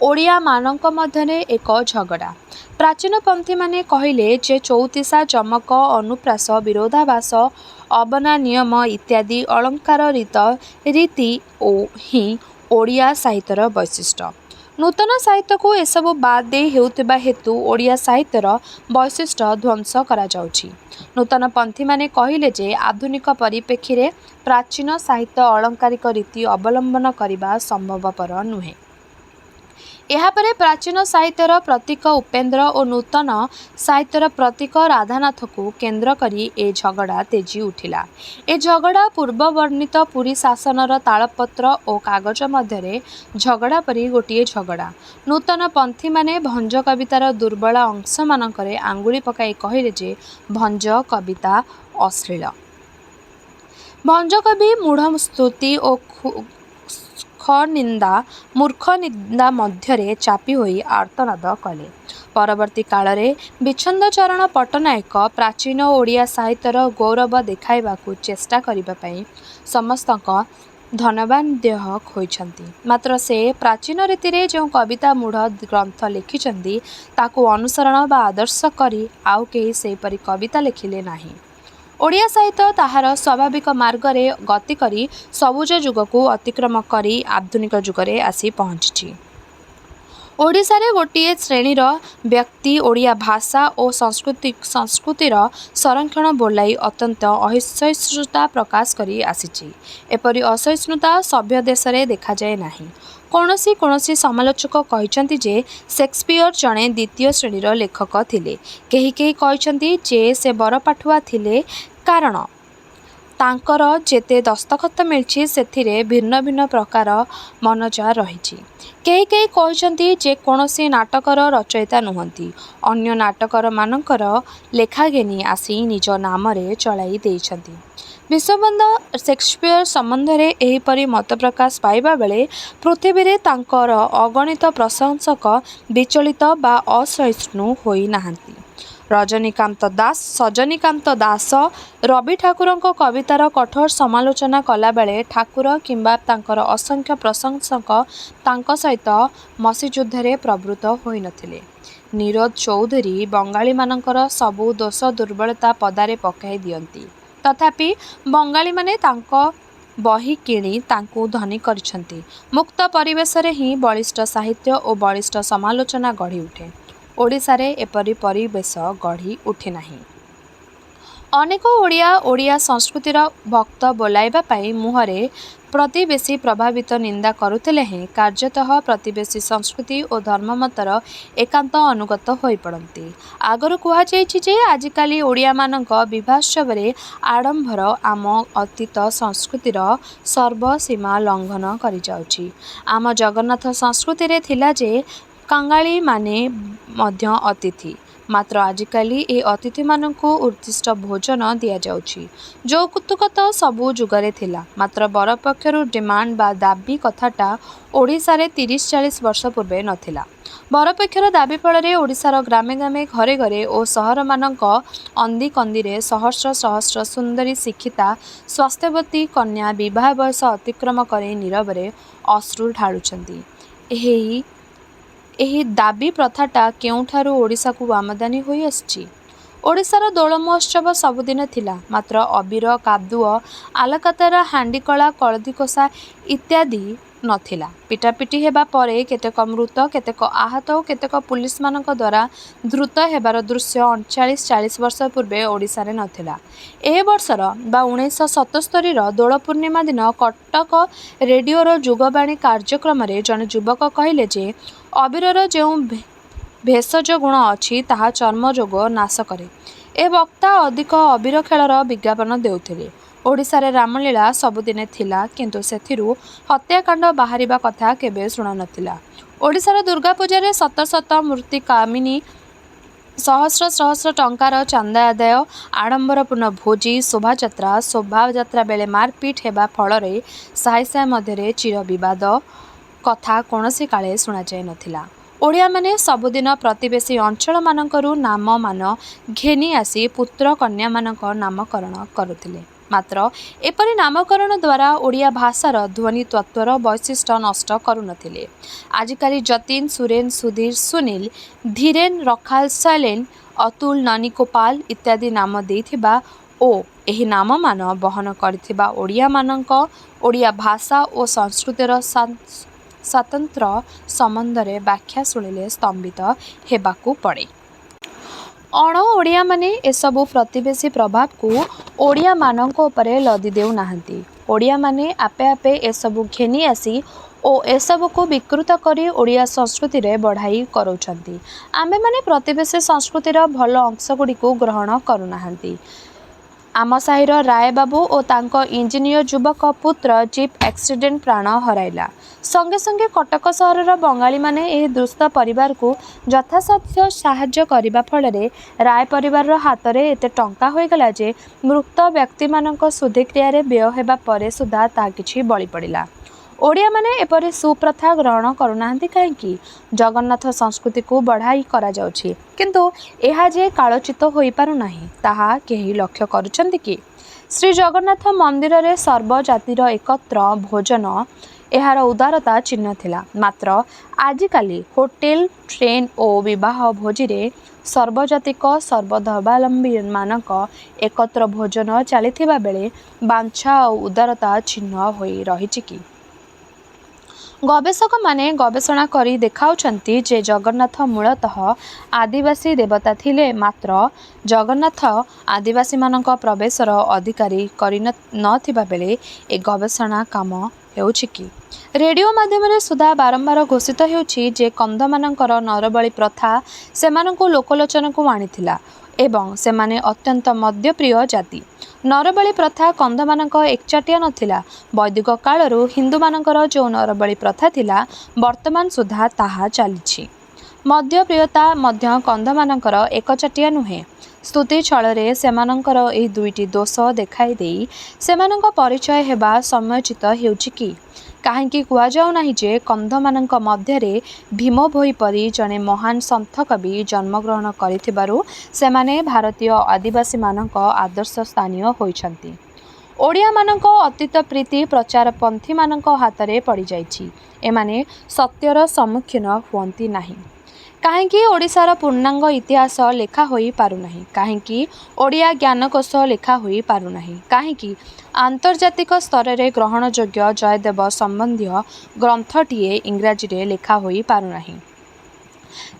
S1: ଓଡ଼ିଆମାନଙ୍କ ମଧ୍ୟରେ ଏକ ଝଗଡ଼ା। ପ୍ରାଚୀନପନ୍ଥୀମାନେ କହିଲେ ଯେ ଚଉତିଶା ଚମକ ଅନୁପ୍ରାସ ବିରୋଧାଭାସ ଅବନା ନିୟମ ଇତ୍ୟାଦି ଅଳଙ୍କାର ରୀତି ହିଁ ଓଡ଼ିଆ ସାହିତ୍ୟର ବୈଶିଷ୍ଟ୍ୟ। ନୂତନ ସାହିତ୍ୟକୁ ଏସବୁ ବାଦ ଦେଇ ହେଉଥିବା ହେତୁ ଓଡ଼ିଆ ସାହିତ୍ୟର ବୈଶିଷ୍ଟ୍ୟ ଧ୍ୱଂସ କରାଯାଉଛି। ନୂତନପନ୍ଥୀମାନେ କହିଲେ ଯେ ଆଧୁନିକ ପରିପ୍ରେକ୍ଷୀରେ ପ୍ରାଚୀନ ସାହିତ୍ୟ ଅଳଙ୍କାରିକ ରୀତି ଅବଲମ୍ବନ କରିବା ସମ୍ଭବପର ନୁହେଁ। ଏହାପରେ ପ୍ରାଚୀନ ସାହିତ୍ୟର ପ୍ରତୀକ ଉପେନ୍ଦ୍ର ଓ ନୂତନ ସାହିତ୍ୟର ପ୍ରତୀକ ରାଧାନାଥକୁ କେନ୍ଦ୍ର କରି ଏ ଝଗଡ଼ା ତେଜି ଉଠିଲା। ଏ ଝଗଡ଼ା ପୂର୍ବ ବର୍ଣ୍ଣିତ ପୁରୀ ଶାସନର ତାଳପତ୍ର ଓ କାଗଜ ମଧ୍ୟରେ ଝଗଡ଼ା ପରି ଗୋଟିଏ ଝଗଡ଼ା। ନୂତନପନ୍ଥୀମାନେ ଭଞ୍ଜ କବିତାର ଦୁର୍ବଳ ଅଂଶମାନଙ୍କରେ ଆଙ୍ଗୁଳି ପକାଇ କହିଲେ ଯେ ଭଞ୍ଜ କବିତା ଅଶ୍ଳୀଳ। ଭଞ୍ଜକବି ମୂଢ଼ସ୍ତୁତି ଓ ମୂର୍ଖ ନିନ୍ଦା ମଧ୍ୟରେ ଚାପି ହୋଇ ଆର୍ତ୍ତନାଦ କଲେ। ପରବର୍ତ୍ତୀ କାଳରେ ବିଚ୍ଛନ୍ଦଚରଣ ପଟ୍ଟନାୟକ ପ୍ରାଚୀନ ଓଡ଼ିଆ ସାହିତ୍ୟର ଗୌରବ ଦେଖାଇବାକୁ ଚେଷ୍ଟା କରିବା ପାଇଁ ସମସ୍ତଙ୍କ ଧନ୍ୟବାଦ ହୋଇଛନ୍ତି। ମାତ୍ର ସେ ପ୍ରାଚୀନ ରୀତିରେ ଯେଉଁ କବିତା ମୂଢ଼ ଗ୍ରନ୍ଥ ଲେଖିଛନ୍ତି ତାକୁ ଅନୁସରଣ ବା ଆଦର୍ଶ କରି ଆଉ କେହି ସେହିପରି କବିତା ଲେଖିଲେ ନାହିଁ। ଓଡ଼ିଆ ସାହିତ୍ୟ ତାହାର ସ୍ୱାଭାବିକ ମାର୍ଗରେ ଗତି କରି ସବୁଜ ଯୁଗକୁ ଅତିକ୍ରମ କରି ଆଧୁନିକ ଯୁଗରେ ଆସି ପହଞ୍ଚିଛି। ଓଡ଼ିଶାରେ ଗୋଟିଏ ଶ୍ରେଣୀର ବ୍ୟକ୍ତି ଓଡ଼ିଆ ଭାଷା ଓ ସଂସ୍କୃତିର ସଂରକ୍ଷଣ ବୋଲାଇ ଅତ୍ୟନ୍ତ ଅସହିଷ୍ଣୁତା ପ୍ରକାଶ କରି ଆସିଛି। ଏପରି ଅସହିଷ୍ଣୁତା ସଭ୍ୟ ଦେଶରେ ଦେଖାଯାଏ ନାହିଁ। କୌଣସି ସମାଲୋଚକ କହିଛନ୍ତି ଯେ ସେକ୍ସପିୟର ଜଣେ ଦ୍ୱିତୀୟ ଶ୍ରେଣୀର ଲେଖକ ଥିଲେ। କେହି କହିଛନ୍ତି ଯେ ସେ ବରପାଠୁଆ ଥିଲେ କାରଣ ତାଙ୍କର ଯେତେ ଦସ୍ତଖତ ମିଳିଛି ସେଥିରେ ଭିନ୍ନ ଭିନ୍ନ ପ୍ରକାର ମନଜା ରହିଛି। କେହି କହିଛନ୍ତି ଯେ କୌଣସି ନାଟକର ରଚୟିତା ନୁହନ୍ତି। ଅନ୍ୟ ନାଟକରମାନଙ୍କର ଲେଖା ଘେନି ଆସି ନିଜ ନାମରେ ଚଳାଇ ଦେଇଛନ୍ତି। ବିଶ୍ୱବନ୍ଧୁ ସେକ୍ସପିୟର ସମ୍ବନ୍ଧରେ ଏହିପରି ମତ ପ୍ରକାଶ ପାଇବା ବେଳେ ପୃଥିବୀରେ ତାଙ୍କର ଅଗଣିତ ପ୍ରଶଂସକ ବିଚଳିତ ବା ଅସହିଷ୍ଣୁ ହୋଇନାହାନ୍ତି। ରଜନୀକାନ୍ତ ଦାସ ସଜନୀକାନ୍ତ ଦାସ ରବି ଠାକୁରଙ୍କ କବିତାର କଠୋର ସମାଲୋଚନା କଲାବେଳେ ଠାକୁର କିମ୍ବା ତାଙ୍କର ଅସଂଖ୍ୟ ପ୍ରଶଂସକ ତାଙ୍କ ସହିତ ମସିଯୁଦ୍ଧରେ ପ୍ରବୃତ୍ତ ହୋଇନଥିଲେ। ନିରୋଧ ଚୌଧୁରୀ ବଙ୍ଗାଳୀମାନଙ୍କର ସବୁ ଦୋଷ ଦୁର୍ବଳତା ପଦାରେ ପକାଇ ଦିଅନ୍ତି। ତଥାପି ବଙ୍ଗାଳୀମାନେ ତାଙ୍କ ବହି କିଣି ତାଙ୍କୁ ଧନୀ କରିଛନ୍ତି। ମୁକ୍ତ ପରିବେଶରେ ହିଁ ବଳିଷ୍ଠ ସାହିତ୍ୟ ଓ ବଳିଷ୍ଠ ସମାଲୋଚନା ଗଢ଼ି ଉଠେ। ଓଡ଼ିଶାରେ ଏପରି ପରିବେଶ ଗଢ଼ି ଉଠିନାହିଁ। ଅନେକ ଓଡ଼ିଆ ସଂସ୍କୃତିର ଭକ୍ତ ବୋଲାଇବା ପାଇଁ ମୁହଁରେ ପ୍ରତିବେଶୀ ପ୍ରଭାବିତ ନିନ୍ଦା କରୁଥିଲେ ହେଁ କାର୍ଯ୍ୟତଃ ପ୍ରତିବେଶୀ ସଂସ୍କୃତି ଓ ଧର୍ମମତର ଏକାନ୍ତ ଅନୁଗତ ହୋଇପଡ଼ନ୍ତି। ଆଗରୁ କୁହାଯାଇଛି ଯେ ଆଜିକାଲି ଓଡ଼ିଆମାନଙ୍କ ବିବାହୋତ୍ସବରେ ଆଡ଼ମ୍ବର ଆମ ଅତୀତ ସଂସ୍କୃତିର ସର୍ବସୀମା ଲଙ୍ଘନ କରିଯାଉଛି। ଆମ ଜଗନ୍ନାଥ ସଂସ୍କୃତିରେ ଥିଲା ଯେ କାଙ୍ଗାଳିମାନେ ମଧ୍ୟ ଅତିଥି। ମାତ୍ର ଆଜିକାଲି ଏ ଅତିଥିମାନଙ୍କୁ ଉଦ୍ଦିଷ୍ଟ ଭୋଜନ ଦିଆଯାଉଛି। ଯୌତୁକ ତ ସବୁ ଯୁଗରେ ଥିଲା। ମାତ୍ର ବରପକ୍ଷରୁ ଡିମାଣ୍ଡ ବା ଦାବୀ କଥାଟା ଓଡ଼ିଶାରେ 30-40 ବର୍ଷ ପୂର୍ବେ ନଥିଲା। ବରପକ୍ଷର ଦାବୀ ଫଳରେ ଓଡ଼ିଶାର ଗ୍ରାମେ ଗ୍ରାମେ ଘରେ ଘରେ ଓ ସହରମାନଙ୍କ ଅନ୍ଦି କନ୍ଦିରେ ସହସ୍ର ସହସ୍ର ସୁନ୍ଦରୀ ଶିକ୍ଷିତା ସ୍ୱାସ୍ଥ୍ୟବତୀ କନ୍ୟା ବିବାହ ବୟସ ଅତିକ୍ରମ କରି ନୀରବରେ ଅଶ୍ରୁ ଢାଳୁଛନ୍ତି। ଏହି ଦାବୀ ପ୍ରଥାଟା କେଉଁଠାରୁ ଓଡ଼ିଶାକୁ ଆମଦାନୀ ହୋଇ ଆସିଛି? ଓଡ଼ିଶାର ଦୋଳ ମହୋତ୍ସବ ସବୁଦିନ ଥିଲା। ମାତ୍ର ଅବିର କାଦୁଅ ଆଲକାତରା ହାଣ୍ଡିକଳା କଳଦୀକଷା ଇତ୍ୟାଦି ନଥିଲା। ପିଟାପିଟି ହେବା ପରେ କେତେକ ମୃତ କେତେକ ଆହତ ଓ କେତେକ ପୁଲିସମାନଙ୍କ ଦ୍ୱାରା ଧୃତ ହେବାର ଦୃଶ୍ୟ 39-40 ବର୍ଷ ପୂର୍ବେ ଓଡ଼ିଶାରେ ନଥିଲା। ଏ ବର୍ଷର ବା 1977ର ଦୋଳ ପୂର୍ଣ୍ଣିମା ଦିନ କଟକ ରେଡ଼ିଓର ଯୁଗବାଣୀ କାର୍ଯ୍ୟକ୍ରମରେ ଜଣେ ଯୁବକ କହିଲେ ଯେ ଅବିରର ଯେଉଁ ଭେଷଜ ଗୁଣ ଅଛି ତାହା ଚର୍ମରୋଗ ନାଶ କରେ। ଏ ବକ୍ତା ଅଧିକ ଅବିର ଖେଳର ବିଜ୍ଞାପନ ଦେଉଥିଲେ। ଓଡ଼ିଶାରେ ରାମଲୀଳା ସବୁଦିନେ ଥିଲା କିନ୍ତୁ ସେଥିରୁ ହତ୍ୟାକାଣ୍ଡ ବାହାରିବା କଥା କେବେ ଶୁଣାନଥିଲା। ଓଡ଼ିଶାର ଦୁର୍ଗାପୂଜାରେ ଶତ ଶତ ମୂର୍ତ୍ତି କାମିନୀ ସହସ୍ର ସହସ୍ର ଟଙ୍କାର ଚାନ୍ଦା ଆଦାୟ ଆଡ଼ମ୍ବରପୂର୍ଣ୍ଣ ଭୋଜି ଶୋଭାଯାତ୍ରା ବେଳେ ମାରପିଟ ହେବା ଫଳରେ ସାହି ସାହି ମଧ୍ୟରେ ଚିର ବିବାଦ କଥା କୌଣସି କାଳେ ଶୁଣାଯାଇ ନଥିଲା। ଓଡ଼ିଆମାନେ ସବୁଦିନ ପ୍ରତିବେଶୀ ଅଞ୍ଚଳମାନଙ୍କରୁ ନାମମାନ ଘେନି ଆସି ପୁତ୍ର କନ୍ୟାମାନଙ୍କ ନାମକରଣ କରୁଥିଲେ। ମାତ୍ର ଏପରି ନାମକରଣ ଦ୍ୱାରା ଓଡ଼ିଆ ଭାଷାର ଧ୍ୱନି ତତ୍ତ୍ୱର ବୈଶିଷ୍ଟ୍ୟ ନଷ୍ଟ କରୁନଥିଲେ। ଆଜିକାଲି ଯତୀନ ସୁରେନ ସୁଧୀର ସୁନୀଲ ଧୀରେନ ରଖାଲ ଶୈଲେନ ଅତୁଲ ନନୀଗୋପାଳ ଇତ୍ୟାଦି ନାମ ଦେଇଥିବା ଓ ଏହି ନାମମାନ ବହନ କରିଥିବା ଓଡ଼ିଆମାନଙ୍କ ଓଡ଼ିଆ ଭାଷା ଓ ସଂସ୍କୃତିର ସ୍ୱତନ୍ତ୍ର ସମ୍ବନ୍ଧରେ ବ୍ୟାଖ୍ୟା ଶୁଣିଲେ ସ୍ତମ୍ଭିତ ହେବାକୁ ପଡ଼େ। ଅଣ ଓଡ଼ିଆମାନେ ଏସବୁ ପ୍ରତିବେଶୀ ପ୍ରଭାବକୁ ଓଡ଼ିଆମାନଙ୍କ ଉପରେ ଲଦି ଦେଉନାହାନ୍ତି। ଓଡ଼ିଆମାନେ ଆପେ ଆପେ ଏସବୁ ଘେନି ଆସି ଓ ଏସବୁକୁ ବିକୃତ କରି ଓଡ଼ିଆ ସଂସ୍କୃତିରେ ବଢ଼ାଇ କରୁଛନ୍ତି। ଆମ୍ଭେମାନେ ପ୍ରତିବେଶୀ ସଂସ୍କୃତିର ଭଲ ଅଂଶଗୁଡ଼ିକୁ ଗ୍ରହଣ କରୁନାହାନ୍ତି। ଆମ ସାହିର ରାୟବାବୁ ଓ ତାଙ୍କ ଇଞ୍ଜିନିୟର ଯୁବକ ପୁତ୍ର ଜିପ୍ ଆକ୍ସିଡେଣ୍ଟ ପ୍ରାଣ ହରାଇଲା। ସଙ୍ଗେ ସଙ୍ଗେ କଟକ ସହରର ବଙ୍ଗାଳୀମାନେ ଏହି ଦୁସ୍ଥ ପରିବାରକୁ ଯଥାସାଧ୍ୟ ସାହାଯ୍ୟ କରିବା ଫଳରେ ରାୟ ପରିବାରର ହାତରେ ଏତେ ଟଙ୍କା ହୋଇଗଲା ଯେ ମୃତ ବ୍ୟକ୍ତିମାନଙ୍କ ଶୁଦ୍ଧିକ୍ରିୟାରେ ବ୍ୟୟ ହେବା ପରେ ସୁଦ୍ଧା ତାହା କିଛି ବଳି ପଡ଼ିଲା। ଓଡ଼ିଆମାନେ ଏପରି ସୁପ୍ରଥା ଗ୍ରହଣ କରୁନାହାନ୍ତି କାହିଁକି? ଜଗନ୍ନାଥ ସଂସ୍କୃତିକୁ ବଢ଼ାଇ କରାଯାଉଛି କିନ୍ତୁ ଏହା ଯେ କାଳୋଚିତ ହୋଇପାରୁନାହିଁ ତାହା କେହି ଲକ୍ଷ୍ୟ କରୁଛନ୍ତି କି? ଶ୍ରୀ ଜଗନ୍ନାଥ ମନ୍ଦିରରେ ସର୍ବଜାତିର ଏକତ୍ର ଭୋଜନ ଏହାର ଉଦାରତା ଚିହ୍ନ ଥିଲା। ମାତ୍ର ଆଜିକାଲି ହୋଟେଲ ଟ୍ରେନ ଓ ବିବାହ ଭୋଜିରେ ସର୍ବଜାତିକ ସର୍ବଧର୍ମାବଲମ୍ବୀମାନଙ୍କ ଏକତ୍ର ଭୋଜନ ଚାଲିଥିବା ବେଳେ ବାଞ୍ଛା ଓ ଉଦାରତା ଚିହ୍ନ ହୋଇ ରହିଛି କି? ଗବେଷକମାନେ ଗବେଷଣା କରି ଦେଖାଉଛନ୍ତି ଯେ ଜଗନ୍ନାଥ ମୂଳତଃ ଆଦିବାସୀ ଦେବତା ଥିଲେ। ମାତ୍ର ଜଗନ୍ନାଥ ଆଦିବାସୀମାନଙ୍କ ପ୍ରବେଶର ଅଧିକାରୀ କରି ନଥିବା ବେଳେ ଏ ଗବେଷଣା କାମ ହେଉଛି କି? ରେଡ଼ିଓ ମାଧ୍ୟମରେ ସୁଦ୍ଧା ବାରମ୍ବାର ଘୋଷିତ ହେଉଛି ଯେ କନ୍ଧମାନଙ୍କର ନରବଳି ପ୍ରଥା ସେମାନଙ୍କୁ ଲୋକଲୋଚନକୁ ଆଣିଥିଲା ଏବଂ ସେମାନେ ଅତ୍ୟନ୍ତ ମଦ୍ୟପ୍ରିୟ ଜାତି। ନରବଳି ପ୍ରଥା କନ୍ଧମାନଙ୍କ ଏକଚାଟିଆ ନଥିଲା। ବୈଦିକ କାଳରୁ ହିନ୍ଦୁମାନଙ୍କର ଯେଉଁ ନରବଳି ପ୍ରଥା ଥିଲା ବର୍ତ୍ତମାନ ସୁଦ୍ଧା ତାହା ଚାଲିଛି। ମଦ୍ୟପ୍ରିୟତା ମଧ୍ୟ କନ୍ଧମାନଙ୍କର ଏକଚାଟିଆ ନୁହେଁ। ସ୍ତୁତି ଛଳରେ ସେମାନଙ୍କର ଏହି ଦୁଇଟି ଦୋଷ ଦେଖାଇ ଦେଇ ସେମାନଙ୍କ ପରିଚୟ ହେବା ସମୟୋଚିତ ହେଉଛି କି? କାହିଁକି କୁହାଯାଉ ନାହିଁ ଯେ କନ୍ଧମାନଙ୍କ ମଧ୍ୟରେ ଭୀମ ଭୋଇ ପରି ଜଣେ ମହାନ ସନ୍ଥ କବି ଜନ୍ମଗ୍ରହଣ କରିଥିବାରୁ ସେମାନେ ଭାରତୀୟ ଆଦିବାସୀମାନଙ୍କ ଆଦର୍ଶ ସ୍ଥାନୀୟ ହୋଇଛନ୍ତି। ଓଡ଼ିଆମାନଙ୍କ ଅତୀତ ପ୍ରୀତି ପ୍ରଚାରପନ୍ଥୀମାନଙ୍କ ହାତରେ ପଡ଼ିଯାଇଛି। ଏମାନେ ସତ୍ୟର ସମ୍ମୁଖୀନ ହୁଅନ୍ତି ନାହିଁ। କାହିଁକି ଓଡ଼ିଶାର ପୂର୍ଣ୍ଣାଙ୍ଗ ଇତିହାସ ଲେଖା ହୋଇ ପାରୁନାହିଁ? କାହିଁକି ଓଡ଼ିଆ ଜ୍ଞାନକୋଷ ଲେଖା ହୋଇ ପାରୁନାହିଁ? କାହିଁକି ଆନ୍ତର୍ଜାତିକ ସ୍ତରରେ ଗ୍ରହଣଯୋଗ୍ୟ ଜୟଦେବ ସମ୍ବନ୍ଧୀୟ ଗ୍ରନ୍ଥଟିଏ ଇଂରାଜୀରେ ଲେଖା ହୋଇ ପାରୁନାହିଁ?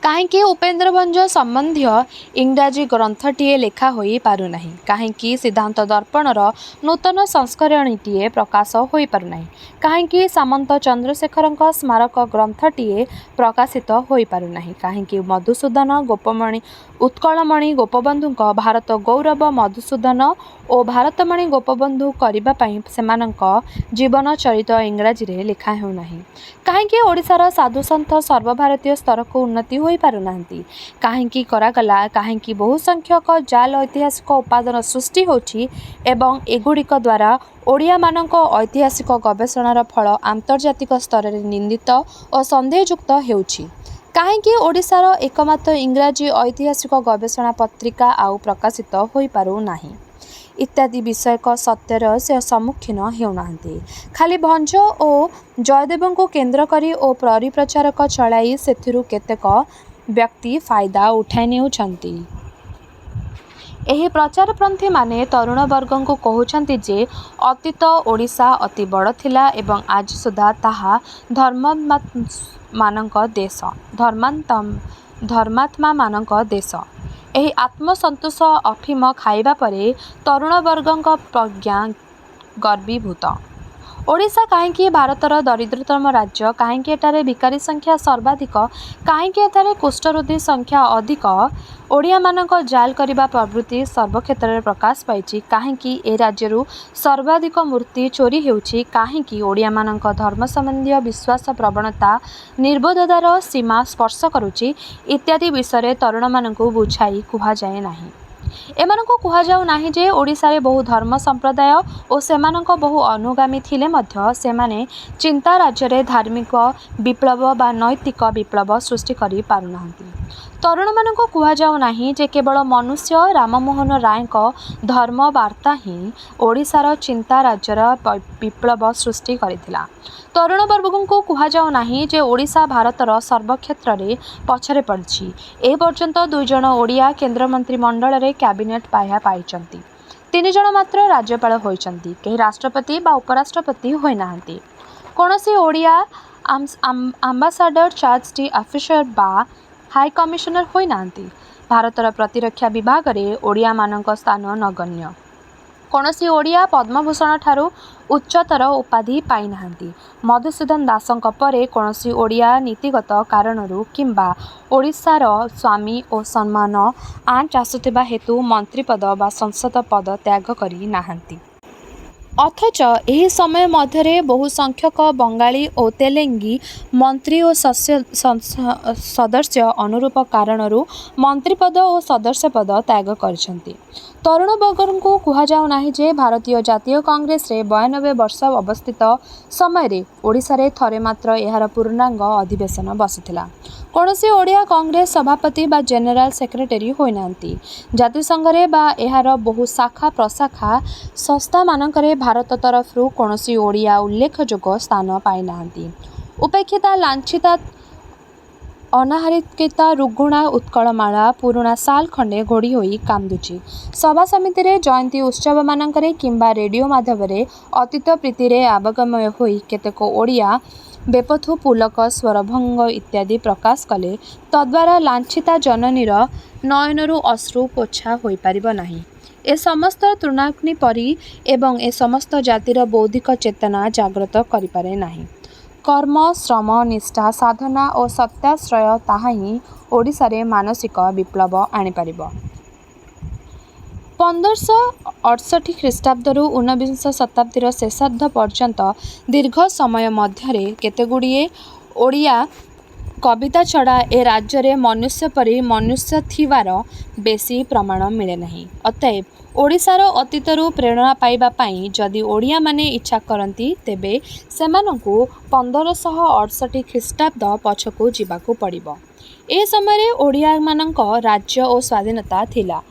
S1: କାହିଁକି ଉପେନ୍ଦ୍ର ଭଞ୍ଜ ସମ୍ବନ୍ଧୀୟ ଇଂରାଜୀ ଗ୍ରନ୍ଥଟିଏ ଲେଖା ହୋଇ ପାରୁନାହିଁ? କାହିଁକି ସିଦ୍ଧାନ୍ତ ଦର୍ପଣର ନୂତନ ସଂସ୍କରଣଟିଏ ପ୍ରକାଶ ହୋଇପାରୁନାହିଁ? କାହିଁକି ସାମନ୍ତ ଚନ୍ଦ୍ରଶେଖରଙ୍କ ସ୍ମାରକ ଗ୍ରନ୍ଥଟିଏ ପ୍ରକାଶିତ ହୋଇପାରୁନାହିଁ? କାହିଁକି ମଧୁସୂଦନ ଗୋପମଣି ଉତ୍କଳମଣି ଗୋପବନ୍ଧୁଙ୍କ ଭାରତ ଗୌରବ ମଧୁସୂଦନ ଓ ଭାରତମଣି ଗୋପବନ୍ଧୁ କରିବା ପାଇଁ ସେମାନଙ୍କ ଜୀବନ ଚରିତ ଇଂରାଜୀରେ ଲେଖା ହେଉନାହିଁ? କାହିଁକି ଓଡ଼ିଶାର ସାଧୁସନ୍ଥ ସର୍ବଭାରତୀୟ ସ୍ତରକୁ ଉନ୍ନତି ହୋଇପାରୁନାହାନ୍ତି? କାହିଁକି କରାଗଲା? କାହିଁକି ବହୁ ସଂଖ୍ୟକ ଜାଲ ଐତିହାସିକ ଉପାଦାନ ସୃଷ୍ଟି ହେଉଛି ଏବଂ ଏଗୁଡ଼ିକ ଦ୍ୱାରା ଓଡ଼ିଆମାନଙ୍କ ଐତିହାସିକ ଗବେଷଣାର ଫଳ ଆନ୍ତର୍ଜାତିକ ସ୍ତରରେ ନିନ୍ଦିତ ଓ ସନ୍ଦେହଯୁକ୍ତ ହେଉଛି? କାହିଁକି ଓଡ଼ିଶାର ଏକମାତ୍ର ଇଂରାଜୀ ଐତିହାସିକ ଗବେଷଣା ପତ୍ରିକା ଆଉ ପ୍ରକାଶିତ ହୋଇପାରୁନାହିଁ? ଇତ୍ୟାଦି ବିଷୟକ ସତ୍ୟର ସେ ସମ୍ମୁଖୀନ ହେଉନାହାନ୍ତି। ଖାଲି ଭଞ୍ଜ ଓ ଜୟଦେବଙ୍କୁ କେନ୍ଦ୍ର କରି ଓ ପରିପ୍ରଚାରକ ଚଳାଇ ସେଥିରୁ କେତେକ ବ୍ୟକ୍ତି ଫାଇଦା ଉଠାଇ ନେଉଛନ୍ତି। ଏହି ପ୍ରଚାରପନ୍ଥୀମାନେ ତରୁଣବର୍ଗଙ୍କୁ କହୁଛନ୍ତି ଯେ ଅତୀତ ଓଡ଼ିଶା ଅତି ବଡ଼ ଥିଲା ଏବଂ ଆଜି ସୁଦ୍ଧା ତାହା ଧର୍ମାତ୍ମାମାନଙ୍କ ଦେଶ। ଏହି ଆତ୍ମସନ୍ତୋଷ ଅଫିମ ଖାଇବା ପରେ ତରୁଣବର୍ଗଙ୍କ ପ୍ରଜ୍ଞା ଗର୍ଭୀଭୂତ। ଓଡ଼ିଶା କାହିଁକି ଭାରତର ଦରିଦ୍ରତମ ରାଜ୍ୟ? କାହିଁକି ଏଠାରେ ଭିକାରୀ ସଂଖ୍ୟା ସର୍ବାଧିକ? କାହିଁକି ଏଠାରେ କୁଷ୍ଠରୋଗୀ ସଂଖ୍ୟା ଅଧିକ? ଓଡ଼ିଆମାନଙ୍କ ଜାଲ କରିବା ପ୍ରବୃତ୍ତି ସର୍ବକ୍ଷେତ୍ରରେ ପ୍ରକାଶ ପାଇଛି। କାହିଁକି ଏ ରାଜ୍ୟରୁ ସର୍ବାଧିକ ମୂର୍ତ୍ତି ଚୋରି ହେଉଛି? କାହିଁକି ଓଡ଼ିଆମାନଙ୍କ ଧର୍ମ ସମ୍ବନ୍ଧୀୟ ବିଶ୍ୱାସ ପ୍ରବଣତା ନିର୍ବୋଧତାର ସୀମା ସ୍ପର୍ଶ କରୁଛି? ଇତ୍ୟାଦି ବିଷୟରେ ତରୁଣମାନଙ୍କୁ ବୁଝାଇ କୁହାଯାଏ ନାହିଁ। ଏମାନଙ୍କୁ କୁହାଯାଉ ନାହିଁ ଯେ ଓଡ଼ିଶାରେ ବହୁ ଧର୍ମ ସମ୍ପ୍ରଦାୟ ଓ ସେମାନଙ୍କ ବହୁ ଅନୁଗାମୀ ଥିଲେ ମଧ୍ୟ ସେମାନେ ଚିନ୍ତା ରାଜ୍ୟରେ ଧାର୍ମିକ ବିପ୍ଳବ ବା ନୈତିକ ବିପ୍ଳବ ସୃଷ୍ଟି କରି ପାରୁନାହାନ୍ତି। ତରୁଣମାନଙ୍କୁ କୁହାଯାଉ ନାହିଁ ଯେ କେବଳ ମନୁଷ୍ୟ ରାମମୋହନ ରାୟଙ୍କ ଧର୍ମ ବାର୍ତ୍ତା ହିଁ ଓଡ଼ିଶାର ଚିନ୍ତା ରାଜ୍ୟର ବିପ୍ଳବ ସୃଷ୍ଟି କରିଥିଲା। ତରୁଣବର୍ଗଙ୍କୁ କୁହାଯାଉ ନାହିଁ ଯେ ଓଡ଼ିଶା ଭାରତର ସର୍ବକ୍ଷେତ୍ରରେ ପଛରେ ପଡ଼ିଛି। ଏ ପର୍ଯ୍ୟନ୍ତ 2 ଜଣ ଓଡ଼ିଆ କେନ୍ଦ୍ରମନ୍ତ୍ରୀମଣ୍ଡଳରେ କ୍ୟାବିନେଟ୍ ପାହ୍ୟା ପାଇଛନ୍ତି। 3 ଜଣ ମାତ୍ର ରାଜ୍ୟପାଳ ହୋଇଛନ୍ତି। କେହି ରାଷ୍ଟ୍ରପତି ବା ଉପରାଷ୍ଟ୍ରପତି ହୋଇନାହାନ୍ତି। କୌଣସି ଓଡ଼ିଆ ଆମ୍ବାସାଡର, ଚାର୍ଜ ଅଫିସର ବା ହାଇ କମିଶନର ହୋଇନାହାନ୍ତି। ଭାରତର ପ୍ରତିରକ୍ଷା ବିଭାଗରେ ଓଡ଼ିଆମାନଙ୍କ ସ୍ଥାନ ନଗଣ୍ୟ। କୌଣସି ଓଡ଼ିଆ ପଦ୍ମଭୂଷଣ ଠାରୁ ଉଚ୍ଚତର ଉପାଧି ପାଇନାହାନ୍ତି। ମଧୁସୂଦନ ଦାସଙ୍କ ପରେ କୌଣସି ଓଡ଼ିଆ ନୀତିଗତ କାରଣରୁ କିମ୍ବା ଓଡ଼ିଶାର ସ୍ୱାମୀ ଓ ସମ୍ମାନ ଆଞ୍ଚ ଆସୁଥିବା ହେତୁ ମନ୍ତ୍ରୀପଦ ବା ସଂସଦ ପଦ ତ୍ୟାଗ କରି ନାହାନ୍ତି। ଅଥଚ ଏହି ସମୟ ମଧ୍ୟରେ ବହୁ ସଂଖ୍ୟକ ବଙ୍ଗାଳୀ ଓ ତେଲେଙ୍ଗୀ ମନ୍ତ୍ରୀ ଓ ସଦସ୍ୟ ଅନୁରୂପ କାରଣରୁ ମନ୍ତ୍ରୀପଦ ଓ ସଦସ୍ୟପଦ ତ୍ୟାଗ କରିଛନ୍ତି। ତରୁଣବର୍ଗଙ୍କୁ କୁହାଯାଉ ନାହିଁ ଯେ ଭାରତୀୟ ଜାତୀୟ କଂଗ୍ରେସରେ 92 ବର୍ଷ ଅବସ୍ଥିତ ସମୟରେ ଓଡ଼ିଶାରେ ଥରେ ମାତ୍ର ଏହାର ପୂର୍ଣ୍ଣାଙ୍ଗ ଅଧିବେଶନ ବସିଥିଲା। କୌଣସି ଓଡ଼ିଆ କଂଗ୍ରେସ ସଭାପତି ବା ଜେନେରାଲ ସେକ୍ରେଟାରୀ ହୋଇନାହାନ୍ତି। ଜାତିସଂଘରେ ବା ଏହାର ବହୁ ଶାଖା ପ୍ରଶାଖା ସଂସ୍ଥାମାନଙ୍କରେ ଭାରତ ତରଫରୁ କୌଣସି ଓଡ଼ିଆ ଉଲ୍ଲେଖଯୋଗ୍ୟ ସ୍ଥାନ ପାଇନାହାନ୍ତି। ଉପେକ୍ଷିତା, ଲାଞ୍ଛିତା, ଅନାହାରିତା, ରୁଗୁଣା ଉତ୍କଳମାଳା ପୁରୁଣା ଶାଲ ଖଣ୍ଡେ ଘୋଡ଼ି ହୋଇ କାନ୍ଦୁଛି। ସଭା ସମିତିରେ, ଜୟନ୍ତୀ ଉତ୍ସବମାନଙ୍କରେ କିମ୍ବା ରେଡ଼ିଓ ମାଧ୍ୟମରେ ଅତୀତ ପ୍ରୀତିରେ ଆବେଗମୟ ହୋଇ କେତେକ ଓଡ଼ିଆ ବେପଥୁ ପୁଲକ ସ୍ୱରଭଙ୍ଗ ଇତ୍ୟାଦି ପ୍ରକାଶ କଲେ ତଦ୍ଦ୍ୱାରା ଲାଞ୍ଛିତା ଜନନୀର ନୟନରୁ ଅଶ୍ରୁ ପୋଛା ହୋଇପାରିବ ନାହିଁ। ଏ ସମସ୍ତ ତୃଣାଗ୍ନି ପରି ଏବଂ ଏ ସମସ୍ତ ଜାତିର ବୌଦ୍ଧିକ ଚେତନା ଜାଗ୍ରତ କରିପାରେ ନାହିଁ। କର୍ମ, ଶ୍ରମ, ନିଷ୍ଠା, ସାଧନା ଓ ସତ୍ୟାଶ୍ରୟ ତାହା ହିଁ ଓଡ଼ିଶାରେ ମାନସିକ ବିପ୍ଳବ ଆଣିପାରିବ। 1568 ଖ୍ରୀଷ୍ଟାବ୍ଦରୁ 19 ଶତାବ୍ଦୀର ଶେଷାର୍ଦ୍ଧ ପର୍ଯ୍ୟନ୍ତ ଦୀର୍ଘ ସମୟ ମଧ୍ୟରେ କେତେଗୁଡ଼ିଏ ଓଡ଼ିଆ कविता छड़ा ए राज्य रे मनुष्य परी मनुष्य थिवार बेसी प्रमाण मिले नहीं। अतएव ओडिशार अतीतरू प्रेरणा पाइबा पाई जदि ओडिया माने इच्छा करती तेबे सेमानंकु 1568 ख्रीष्टाब्द पछकु जिबाकु पड़िबो। ए समय ओडिया मानक राज्य और स्वाधीनता थिला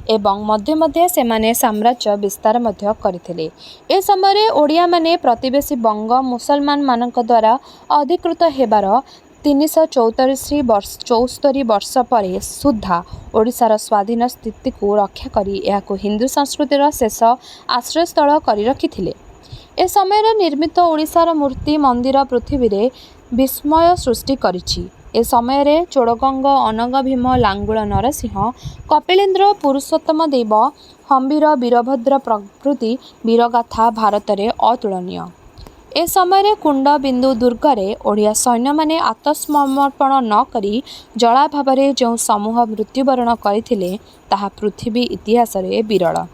S1: एवं मध्य मध्य सेमाने साम्राज्य विस्तार मध्य करथिले। ए समय ओडिया माने प्रतिवेशी बंग मुसलमान मानक द्वारा अधिकृत हेबार 374 वर्ष पर सुद्धा ओडिशार स्वाधीन स्थिति को रक्षा करी एहाको हिंदू संस्कृतिर शेष आश्रयस्थल करी रखिथिले। ए समय निर्मित ओडिशार मूर्ति मंदिर पृथ्वी रे विस्मय सृष्टि करिछि। ए समय चोड़गंग अनंग भीम लांगुल नरसिंह कपिलेन्द्र पुरुषोत्तम देव हंबीर वीरभद्र प्रभृति वीरगाथा भारत में अतुलनीय। ए समय कुंड बिंदु दुर्गरे ओडिया सैन्य माने आत्मसमर्पण न करी जला भाव जो समूह मृत्युवरण करथिले ताहा पृथ्वी इतिहास रे विरल।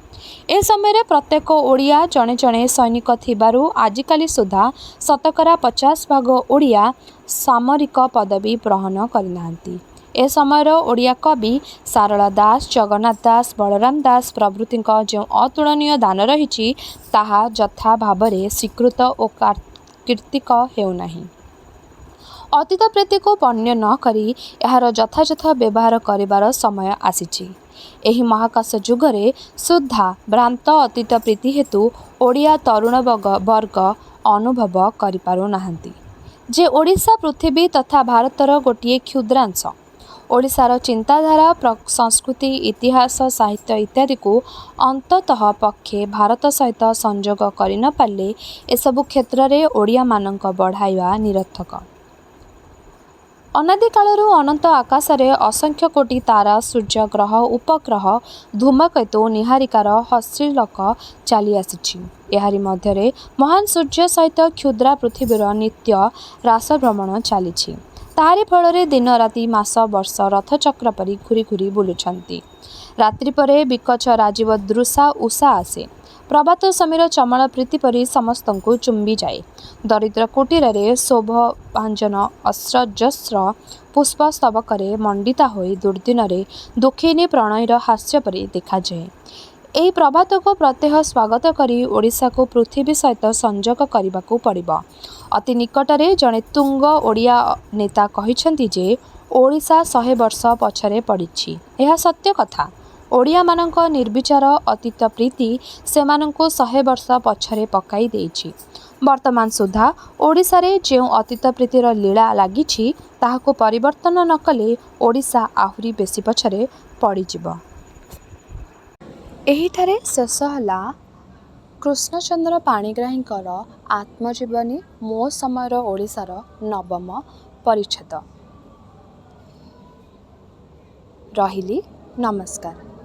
S1: ए समय प्रत्येक ओडिया जड़े जड़े सैनिक थिबारु आजिकाली सुधा शतकरा 50% ओडिया सामरिक पदवी ग्रहण करनाहांती। ए समय ओडिया कवि सारला दास जगन्नाथ दास बलराम दास प्रभृति जो अतुलनीय दान रही ताहा यथा भाव स्वीकृत और कीर्तिक हेउनाही। अतीत प्रीति को पण्य न करी यार यथायथ व्यवहार करिबार समय आसीछि। एही महाकाश जुगरे सुद्धा भ्रांत अतीत प्रीति हेतु ओडिया तरुण वर्ग अनुभव करिपारु नाहंती जे ओडिशा पृथ्वी तथा भारतर गोटे क्षुद्रांश। ओडिशार चिंताधारा संस्कृति इतिहास साहित्य इत्यादि को अंततः पक्षे भारत सहित संजोग करि न पाले एसबु क्षेत्र में ओडिया मानक बढ़ाइवा निरर्थक। अनादि कालरू अनंत आकाश रे असंख्य कोटि तारा सूर्य ग्रह उपग्रह धूमकेतु निहारिकार हस्तिलोक चली आसी। एहारी मध्यरे महान सूर्य सहित क्षुद्रा पृथ्वीर नित्य रास भ्रमण चली। तारी फल दिन राति मास वर्ष रथचक्र परी घूरी घूरी बुलुछंती। रात्रि परे विकच राजीव दृशा उषा आसे। प्रभात समीर चमल प्रीति परी समस्त को चुंबी जाए। दरिद्र कुटीर रे शोभांजन अस्रजस्र पुष्प स्तबक मंडिता होई दुर्दिन रे दुखिनी प्रणयर हास्य परी देखा जाए। एही प्रभात को प्रत्यह स्वागत करी ओडिशा को पृथ्वी सहित संजोग करने को पड़िबो। अति निकटरे जड़े तुंग ओडिया नेता कहिसेंती जे ओडिशा 100 वर्ष पछरे पड़िछि। यह सत्य कथा। ओडिया मानक निर्विचार अतीत प्रीति सेमानंको 100 वर्ष पछरे पकाई देइछि। वर्तमान सुधा ओडिशा रे जो अतीत प्रीतिर लीला लागिछि ताहाको परिवर्तन न कले ओडिशा आहुरी बेसी पछरे पड़िजिबो। एहिठारे शेष हला कृष्णचंद्र पाणिग्राहींकर आत्मजीवनी मो समयर ओडिशार 9म परिच्छेद। रहिली नमस्कार।